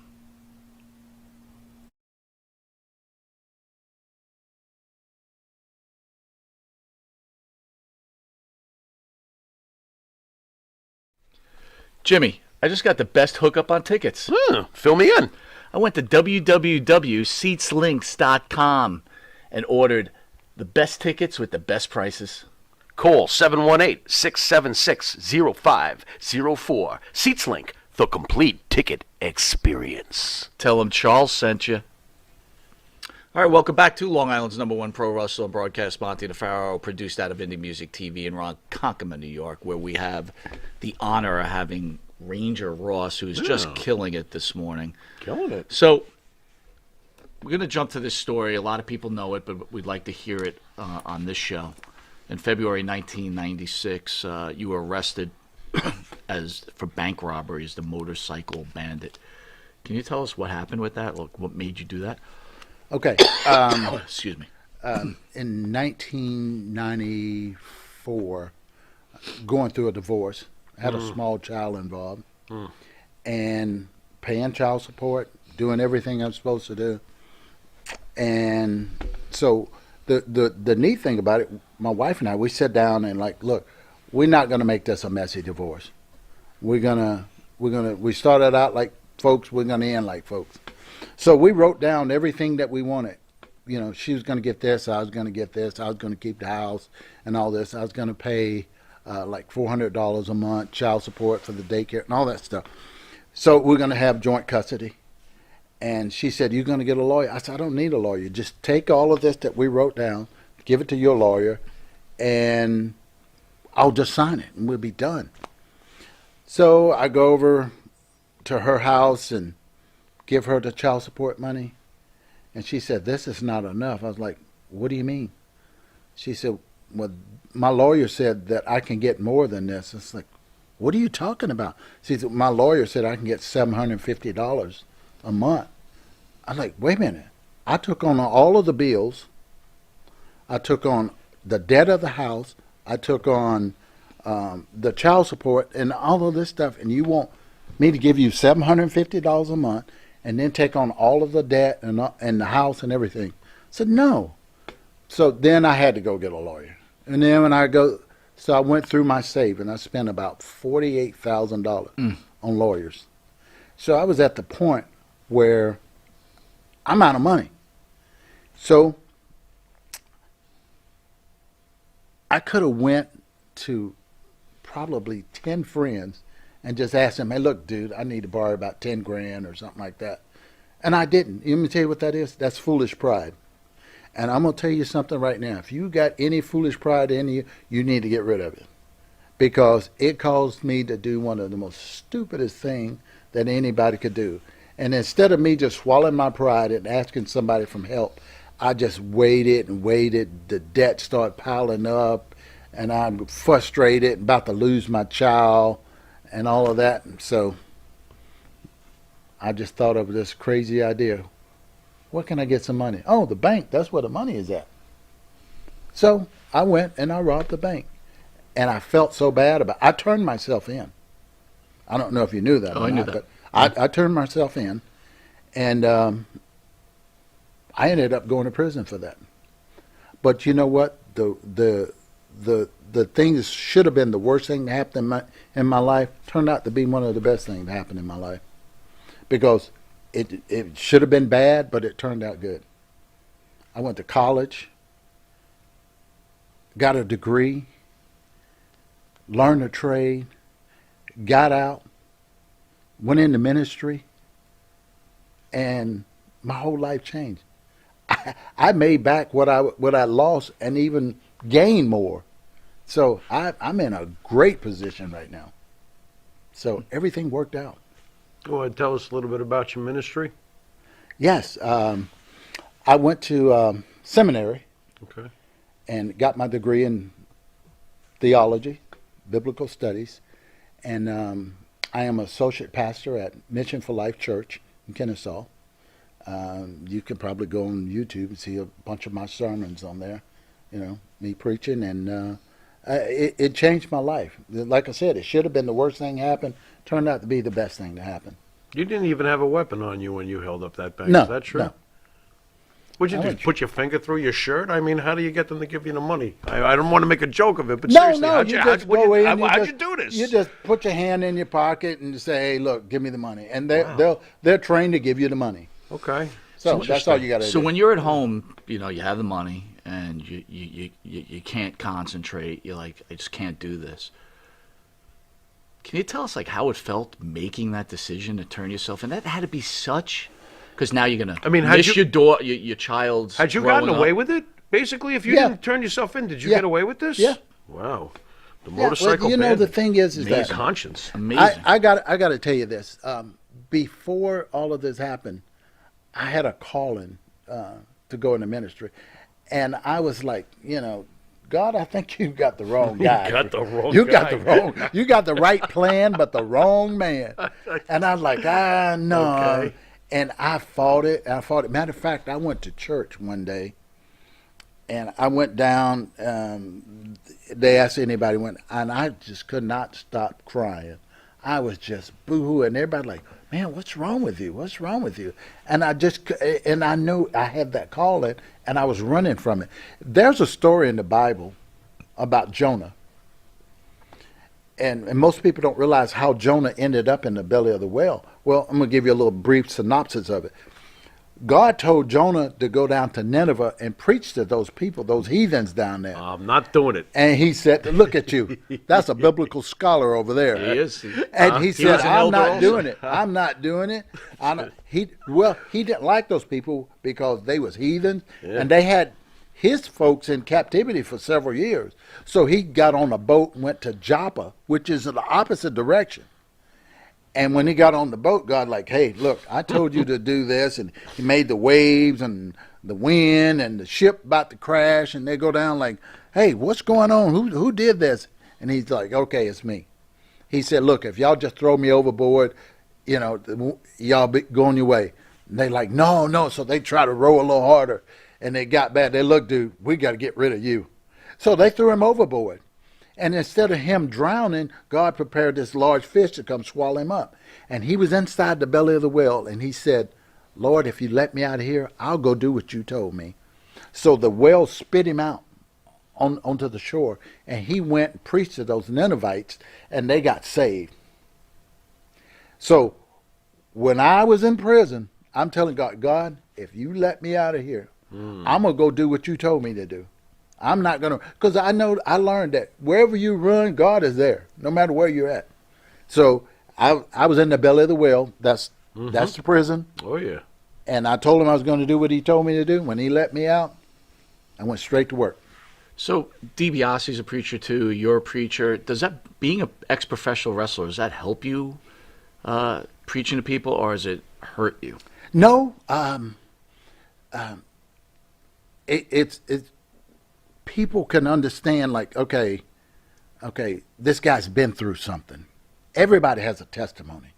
Jimmy, I just got the best hookup on tickets. Fill me in. I went to www.seatslinks.com and ordered the best tickets with the best prices. Call 718-676-0504. SeatsLink, the complete ticket experience. Tell them Charles sent you. All right, welcome back to Long Island's #1 pro wrestler and broadcast, Monte The Pharaoh, produced out of Indie Music TV in Ronkonkoma, New York, where we have the honor of having Ranger Ross, who's just killing it this morning. Killing it. So we're going to jump to this story. A lot of people know it, but we'd like to hear it on this show. In February 1996, you were arrested for bank robbery as the motorcycle bandit. Can you tell us what happened with that? Like, what made you do that? Okay. Excuse me. In 1994, going through a divorce, I had a small child involved, and paying child support, doing everything I'm supposed to do. And so the neat thing about it, my wife and I, we sat down and like, look, we're not going to make this a messy divorce. We started out like folks, we're going to end like folks. So we wrote down everything that we wanted. You know, she was going to get this, I was going to get this, I was going to keep the house and all this. I was going to pay like $400 a month, child support for the daycare and all that stuff. So we're going to have joint custody. And she said, you're going to get a lawyer? I said, I don't need a lawyer. Just take all of this that we wrote down, give it to your lawyer, and I'll just sign it and we'll be done. So I go over to her house and give her the child support money. And she said, this is not enough. I was like, what do you mean? She said, well, my lawyer said that I can get more than this. It's like, what are you talking about? She said, my lawyer said I can get $750 a month. I was like, wait a minute. I took on all of the bills. I took on the debt of the house. I took on the child support and all of this stuff. And you want me to give you $750 a month and then take on all of the debt and the house and everything? I said, no. So then I had to go get a lawyer. And then when I went through my savings. I spent about $48,000 on lawyers. So I was at the point where I'm out of money. So I could have went to probably 10 friends and just asked them, hey, look, dude, I need to borrow about 10 grand or something like that. And I didn't. Let me tell you what that is. That's foolish pride. And I'm going to tell you something right now. If you got any foolish pride in you, you need to get rid of it. Because it caused me to do one of the most stupidest things that anybody could do. And instead of me just swallowing my pride and asking somebody for help, I just waited and waited. The debt started piling up, and I'm frustrated, about to lose my child, and all of that. And so I just thought of this crazy idea. Where can I get some money? Oh, the bank. That's where the money is at. So I went and I robbed the bank. And I felt so bad about it. I turned myself in. I don't know if you knew that. Oh, I knew that. But I turned myself in. And I ended up going to prison for that. But you know what? The thing that should have been the worst thing that happened in my life turned out to be one of the best things that happened in my life. Because it should have been bad, but it turned out good. I went to college, got a degree, learned a trade, got out, went into ministry, and my whole life changed. I made back what I lost and even gained more. So I'm in a great position right now. So everything worked out. Go ahead, tell us a little bit about your ministry. Yes, I went to seminary Okay. and got my degree in theology, biblical studies, and I am associate pastor at Mission for Life Church in Kennesaw. You can probably go on YouTube and see a bunch of my sermons on there, me preaching, and it changed my life. Like I said, it should have been the worst thing to happen, turned out to be the best thing to happen. You didn't even have a weapon on you when you held up that bank. No, Is that true? no. What'd you I do? went- Put your finger through your shirt? I mean, how do you get them to give you the money? I don't want to make a joke of it, but No, seriously, no, how'd you you, just go in. how'd you do this? You just put your hand in your pocket and say, "Hey, look, give me the money," and they're trained to give you the money. Okay. So that's all you got to do. So when you're at home, you have the money and you can't concentrate. You're like, I just can't do this. Can you tell us how it felt making that decision to turn yourself in? That had to be such, because now you're gonna miss your child's. Had you growing gotten away up. with it? Basically, if you Yeah. didn't turn yourself in, did you Yeah. get away with this? Yeah. Wow. The Yeah, well, motorcycle the bandit. thing is Made that conscience. Amazing. I got to tell you this. Before all of this happened, I had a calling to go into ministry, and I was like, God, I think you got the wrong guy. got the wrong You got guy. the wrong. You got the right plan, but the wrong man. And I was like, no. Okay. And I fought it. Matter of fact, I went to church one day, and I went down. They asked anybody went, and I just could not stop crying. I was just boo-hoo, and everybody like, man, what's wrong with you? What's wrong with you? And I knew I had that calling, and I was running from it. There's a story in the Bible about Jonah, and most people don't realize how Jonah ended up in the belly of the whale. Well, I'm going to give you a little brief synopsis of it. God told Jonah to go down to Nineveh and preach to those people, those heathens down there. I'm not doing it. And he said, look at you. That's a biblical scholar over there. He is. And he He said, was an I'm elder not also." doing it. I'm not doing it. He didn't like those people because they was heathens, and they had his folks in captivity for several years. So he got on a boat and went to Joppa, which is in the opposite direction. And when he got on the boat, God like, hey, look, I told you to do this. And he made the waves and the wind and the ship about to crash. And they go down like, hey, what's going on? Who did this? And he's like, okay, it's me. He said, look, if y'all just throw me overboard, y'all go on your way. And they like, no. So they try to row a little harder. And they got back. They look, dude, we got to get rid of you. So they threw him overboard. And instead of him drowning, God prepared this large fish to come swallow him up. And he was inside the belly of the whale, and he said, Lord, if you let me out of here, I'll go do what you told me. So the whale spit him out onto the shore, and he went and preached to those Ninevites, and they got saved. So when I was in prison, I'm telling God, if you let me out of here, I'm going to go do what you told me to do. I'm not going to, because I learned that wherever you run, God is there, no matter where you're at. So I was in the belly of the whale. That's the prison. Oh, yeah. And I told him I was going to do what he told me to do. When he let me out, I went straight to work. So DiBiase's a preacher too. You're a preacher. Does that, being an ex-professional wrestler, does that help you preaching to people, or does it hurt you? No, it's people can understand, like, okay, this guy's been through something. Everybody has a testimony.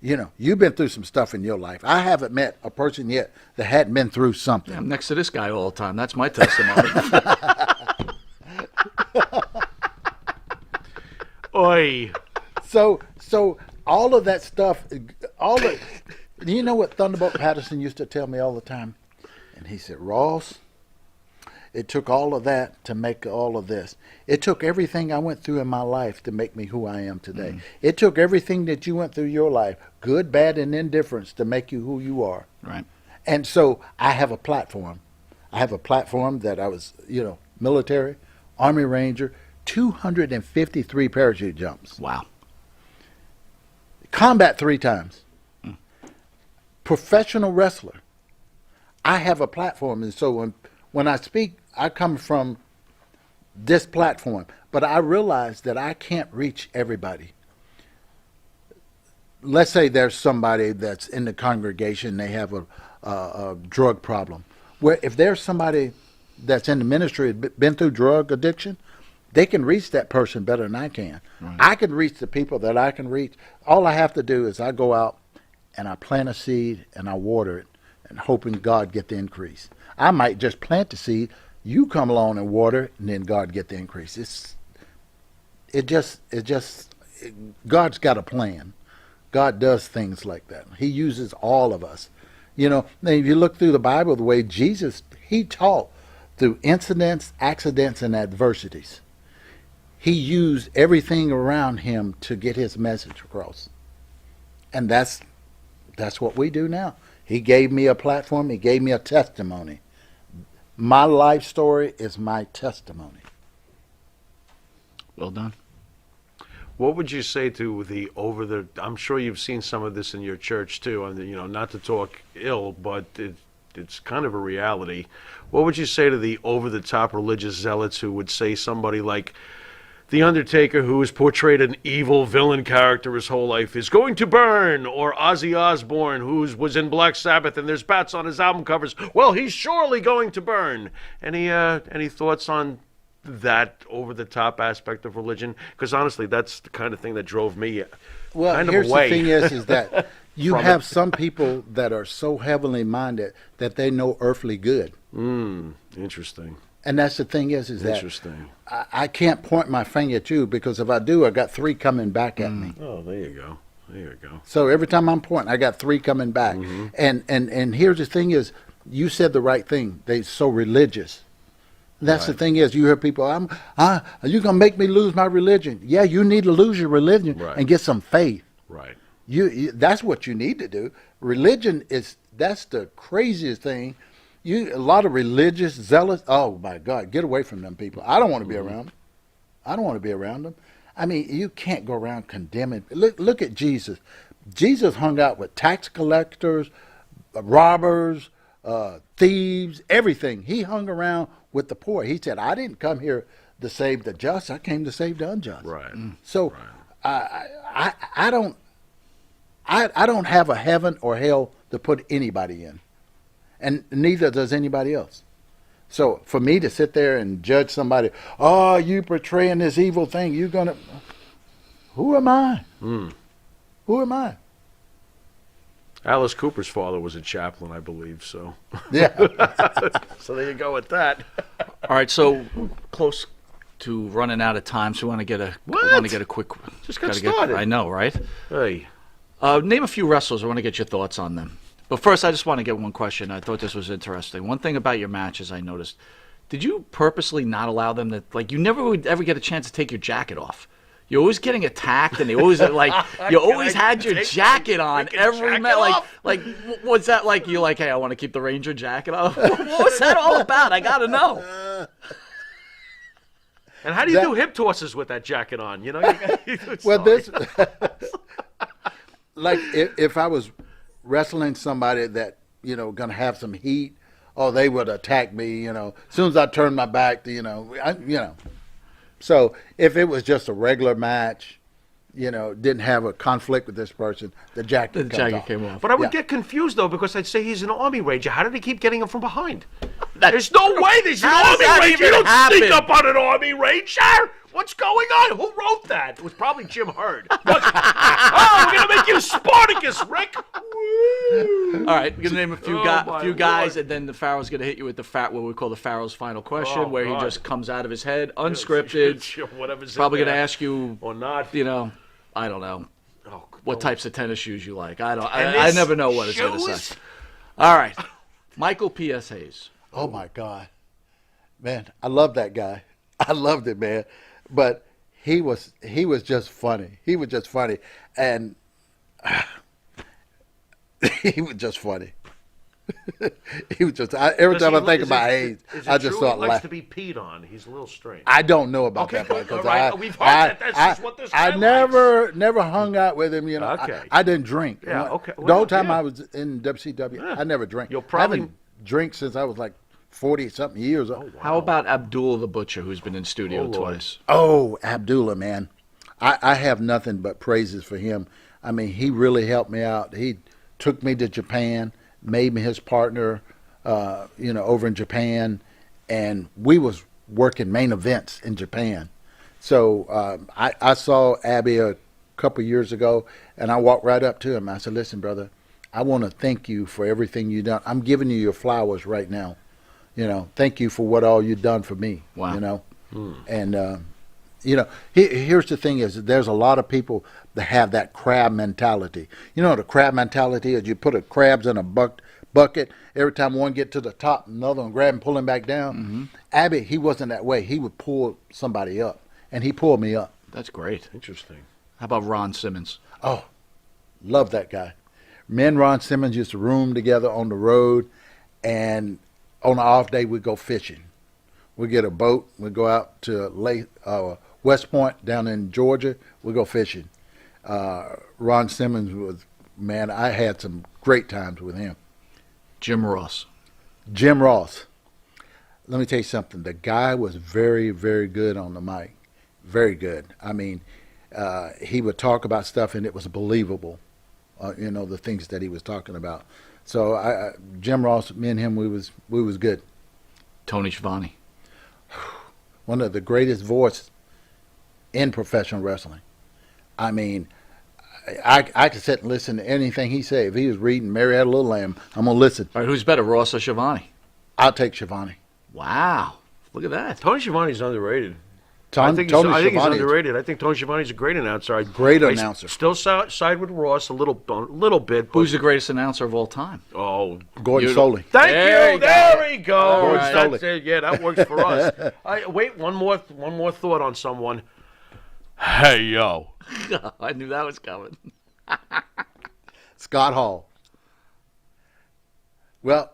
You've been through some stuff in your life. I haven't met a person yet that hadn't been through something. Yeah, I'm next to this guy all the time. That's my testimony. Oi. So all of that stuff, you know what Thunderbolt Patterson used to tell me all the time? And he said, Ross, it took all of that to make all of this. It took everything I went through in my life to make me who I am today. It took everything that you went through your life, good, bad, and indifference, to make you who you are. Right. And so I have a platform. I have a platform that I was, military, Army Ranger, 253 parachute jumps. Wow. Combat 3 times. Professional wrestler. I have a platform, and so when I speak, I come from this platform, but I realize that I can't reach everybody. Let's say there's somebody that's in the congregation, they have a drug problem. Where if there's somebody that's in the ministry, been through drug addiction, they can reach that person better than I can. Right. I can reach the people that I can reach. All I have to do is I go out and I plant a seed and I water it and hoping God get the increase. I might just plant the seed, you come along and water it, and then God get the increase. God's got a plan. God does things like that. He uses all of us. You know, if you look through the Bible, the way Jesus, he taught through incidents, accidents, and adversities. He used everything around him to get his message across. And that's what we do now. He gave me a platform. He gave me a testimony. My life story is my testimony. Well done. What would you say to I'm sure you've seen some of this in your church too, and not to talk ill, but it's kind of a reality. What would you say to the over-the-top religious zealots who would say somebody like The Undertaker, who has portrayed an evil villain character his whole life, is going to burn, or Ozzy Osbourne, who was in Black Sabbath and there's bats on his album covers, well, he's surely going to burn? Any thoughts on that over-the-top aspect of religion? Because honestly, that's the kind of thing that drove me Well, kind of here's away. the thing is that you have some people that are so heavenly minded that they know earthly good. Interesting. And that's the thing is that Interesting. I can't point my finger at you, because if I do, I got 3 coming back at me. Oh, there you go. There you go. So every time I'm pointing, I got 3 coming back. Mm-hmm. And here's the thing is, you said the right thing. They're so religious. That's the thing is, you hear people, are you going to make me lose my religion? Yeah, you need to lose your religion and get some faith. Right. That's what you need to do. Religion that's the craziest thing. A lot of religious zealots, oh my God, get away from them people. I don't want to be around them. I don't want to be around them. I mean, you can't go around condemning. Look at Jesus. Jesus hung out with tax collectors, robbers, thieves, everything. He hung around with the poor. He said, I didn't come here to save the just. I came to save the unjust. Right. So I don't have a heaven or hell to put anybody in. And neither does anybody else. So for me to sit there and judge somebody, oh, you portraying this evil thing, who am I? Who am I? Alice Cooper's father was a chaplain, I believe, so. Yeah. So there you go with that. All right, so close to running out of time, so we want to get a quick. Just got started. I know, right? Hey. Name a few wrestlers. I want to get your thoughts on them. But first, I just want to get one question. I thought this was interesting. One thing about your matches I noticed, did you purposely not allow them to, you never would ever get a chance to take your jacket off? You're always getting attacked, and they always, you always had your jacket on every match. Was that you're hey, I want to keep the Ranger jacket on? What was that all about? I got to know. And how do you do hip tosses with that jacket on? Well, if I was wrestling somebody that, going to have some heat, they would attack me, as soon as I turned my back to, So if it was just a regular match, didn't have a conflict with this person, the jacket came off. But I would get confused, though, because I'd say he's an Army Ranger. How did he keep getting him from behind? There's no way there's an Army Ranger. You don't sneak up on an Army Ranger. What's going on? Who wrote that? It was probably Jim Hurd. Oh, we're going to make you Spartacus, Rick. Woo. All right, we're going to name a few guys, and then the Pharaoh's going to hit you with what we call the Pharaoh's final question, where he just comes out of his head, unscripted. Whatever's probably going to ask you, or not. I don't know, what types of tennis shoes you like. I never know what it's going to say. All right, Michael P.S. Hayes. Oh, my God. Man, I love that guy. I loved it, man. But he was just funny. He was just funny. And he was just funny. He was just every time I think about Hayes, I just start likes laughing. to be peed on. He's a little strange. I don't know about Okay, that part good. because All right. We've heard that. That's just what this guy I likes. never hung out with him. You know, Okay. I didn't drink. Yeah, okay. The Well, whole time yeah. I was in WCW, I never drank. You'll probably- I haven't drank since I was like 40-something years old. How about Abdul the Butcher, who's been in studio twice? Oh, Abdullah, man. I have nothing but praises for him. I mean, he really helped me out. He took me to Japan, made me his partner, over in Japan, and we was working main events in Japan. So I saw Abby a couple years ago, and I walked right up to him. I said, listen, brother, I want to thank you for everything you've done. I'm giving you your flowers right now. Thank you for what all you've done for me. Wow. And here's the thing is there's a lot of people that have that crab mentality. The crab mentality is you put crabs in a bucket. Every time one get to the top, another one grab and pull him back down. Mm-hmm. Abby, he wasn't that way. He would pull somebody up, and he pulled me up. That's great. Interesting. How about Ron Simmons? Oh, love that guy. Me and Ron Simmons used to room together on the road, and on an off day we'd go fishing. We'd get a boat. We'd go out to West Point down in Georgia. We'd go fishing. Ron Simmons was, man, I had some great times with him. Jim Ross. Jim Ross. Let me tell you something. The guy was very, very good on the mic. Very good. I mean, he would talk about stuff and it was believable, the things that he was talking about. So Jim Ross, me and him, we was good. Tony Schiavone. One of the greatest voices in professional wrestling. I mean, I could sit and listen to anything he said. If he was reading Mary Had a Little Lamb, I'm going to listen. All right, who's better, Ross or Schiavone? I'll take Schiavone. Wow. Look at that. Tony Schiavone's underrated. Tony I think Schiavone he's is underrated. I think Tony Schiavone's a great announcer. Great announcer. Still side with Ross a little bit. But, Who's the greatest announcer of all time? Oh, Gordon Soley. thank There you. you go. There we go. Gordon That's Soley. it. Yeah, that works for us. Wait, one more thought on someone. Hey yo. I knew that was coming. Scott Hall. Well,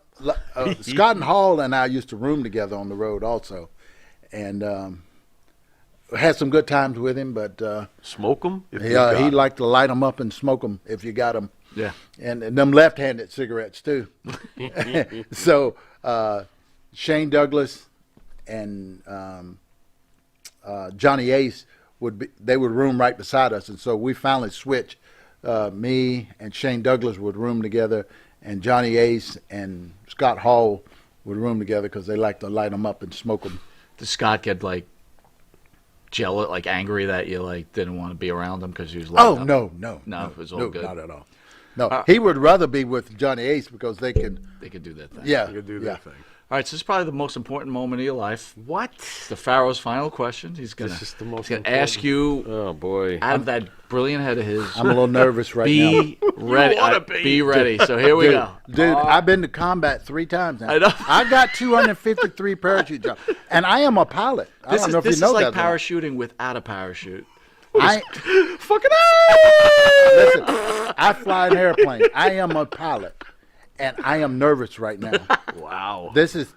Scott and Hall and I used to room together on the road also. And had some good times with him, but Smoke them. he liked to light them up and smoke them if you got them. Yeah. And them left-handed cigarettes too. So Shane Douglas and Johnny Ace would room right beside us, and so we finally switched. Me and Shane Douglas would room together, and Johnny Ace and Scott Hall would room together because they like to light them up and smoke them. Did Scott get jealous, angry that you didn't want to be around him because he was? Oh, up? no, it was all good. Not at all. No, he would rather be with Johnny Ace because they could. They could do that thing. Yeah, You could do that thing. All right, so this is probably the most important moment of your life. What? The Pharaoh's final question. He's gonna This is the most ask you Oh boy. out of that brilliant head of his. I'm a little nervous right now. Be ready. You wanna be. Be ready. So here we go. Dude, I've been to combat 3 times now. I know. I got 253 parachute jumps, and I am a pilot. I This don't is know if this you know is like that. or not. parachuting without a parachute. Fucking Listen, I fly an airplane. I am a pilot, and I am nervous right now. Wow. This is.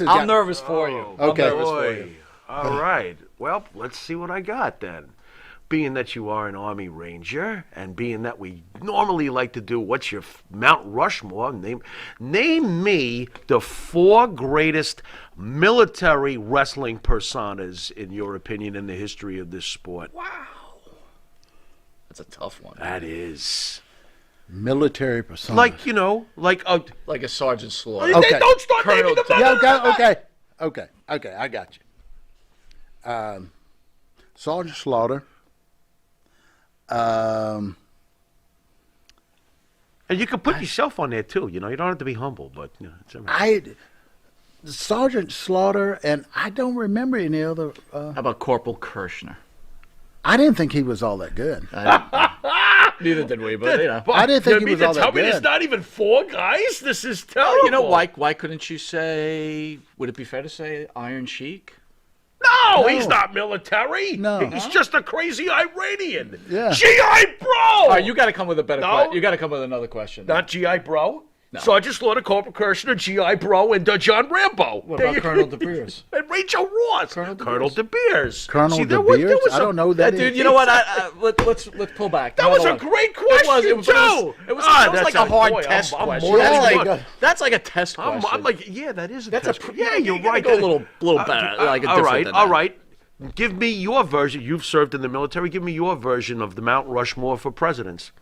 I'm nervous for you. Okay. I'm nervous for you. All right. Well, let's see what I got then. Being that you are an Army Ranger, and being that we normally like to do, what's your Mount Rushmore? Name me the 4 greatest military wrestling personas, in your opinion, in the history of this sport. Wow. That's a tough one. That is. Military persona. Like Like a Sergeant Slaughter. Okay. Don't start Colonel naming them. Yeah, okay, I got you. Sergeant Slaughter. And you can put yourself on there too. You don't have to be humble, but it's all right. Sergeant Slaughter, and I don't remember any other. How about Corporal Kirshner? I didn't think he was all that good. Neither did we, but I didn't think he was all that Tell me good. there's not even 4 guys? This is terrible. You know why couldn't you say? Would it be fair to say Iron Sheik? No, No. he's not military. No. He's just a crazy Iranian. Yeah. G.I. Bro. All right, you got to come with a better No. question. You got to come with another question. Not G.I. Bro? Sergeant Slaughter, Corporal Kirshner, G.I. Bro, and John Rambo. What about Colonel De Beers? And Rachel Ross. Colonel De Beers. Colonel See, De there was Beers? I don't know that. Dude, you know what? Let's pull back. That was a great question, too. It was like a hard test I'm question. more That's than like, that's like a test question. I'm like, yeah, that is a That's test. yeah, you're right. Go a little better, like a all different right, than all that. right. Give me your version. You've served in the military. Give me your version of the Mount Rushmore for presidents.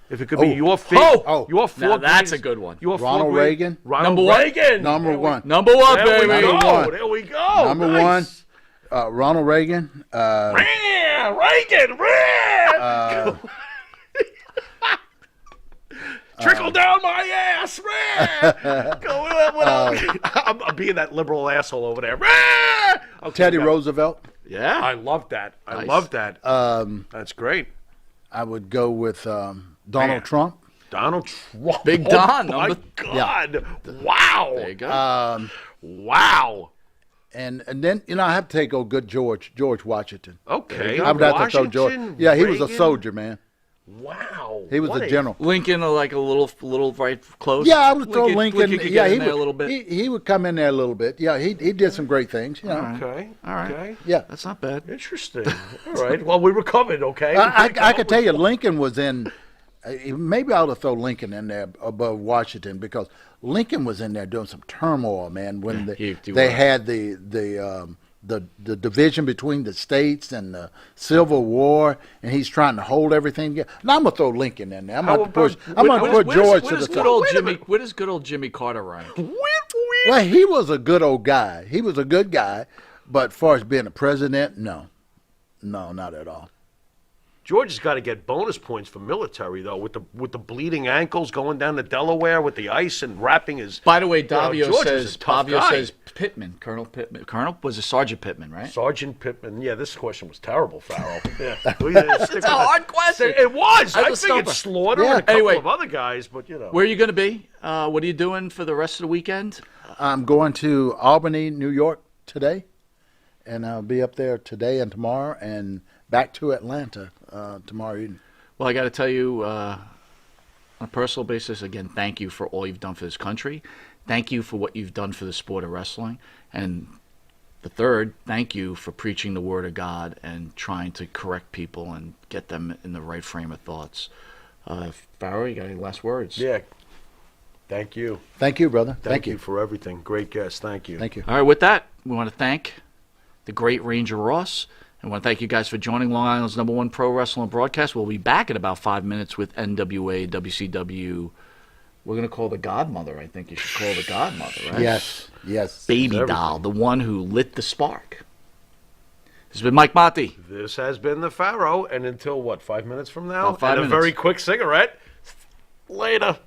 If it could be your your four. Now that's greatest- a good one. Your Ronald Reagan. Ronald Number one? Reagan. Number one. Number one, There we baby. go. Number one. There we go. Number Nice. one. Ronald Reagan. Reagan. Trickle down my ass, I'm being that liberal asshole over there. Okay, Teddy go. Roosevelt. Yeah. I love that. I Nice. love that. That's great. I would go with Donald Trump. Donald Trump. Big Don, Oh, my number- God. Wow. There you go. Wow. And then I have to take good George Washington. Okay. I would have to throw George. Washington, Yeah, he was a Reagan. soldier, man. Wow. He was What a general. Lincoln, like a little right close. Yeah, I would throw Lincoln. could Yeah, get he in there would a little bit. He would come in there a little bit. Yeah, he did some great things. You know. Okay. All right. Okay. Yeah, That's not bad. Interesting. All right. Well, we were covered, okay? I could tell you Lincoln was in. Maybe I ought to throw Lincoln in there above Washington because Lincoln was in there doing some turmoil, man. When he they was. had the division between the states and the Civil War, and he's trying to hold everything together. Now I'm gonna throw Lincoln in there. I'm gonna put George to the top. Where does good old Jimmy Carter rank? Well, he was a good old guy. He was a good guy, but as far as being a president, no, not at all. George has got to get bonus points for military though, with the bleeding ankles going down to Delaware with the ice and wrapping his. By the way, George is a tough guy. Pittman, Colonel Pittman. Colonel was a Sergeant Pittman, right? Sergeant Pittman. Yeah, this question was terrible, Farrell. Yeah, It's a hard question. It was. I That's a figured stumper. Slaughter Yeah. and a couple Anyway. of other guys, but you know. Where are you going to be? What are you doing for the rest of the weekend? I'm going to Albany, New York today, and I'll be up there today and tomorrow, and back to Atlanta tomorrow evening. Well, I got to tell you, on a personal basis, again, thank you for all you've done for this country. Thank you for what you've done for the sport of wrestling. And the third, thank you for preaching the word of God and trying to correct people and get them in the right frame of thoughts. Pharaoh, you got any last words? Yeah. Thank you. Thank you, brother. Thank you for everything. Great guest. Thank you. Thank you. All right, with that, we want to thank the great Ranger Ross. And I want to thank you guys for joining Long Island's #1 pro wrestling broadcast. We'll be back in about 5 minutes with NWA, WCW. We're going to call the Godmother. I think you should call the Godmother, right? Yes. Baby doll, the one who lit the spark. This has been Mike Monty. This has been the Pharaoh, and until what? 5 minutes from now, About 5 and minutes. a very quick cigarette. Later.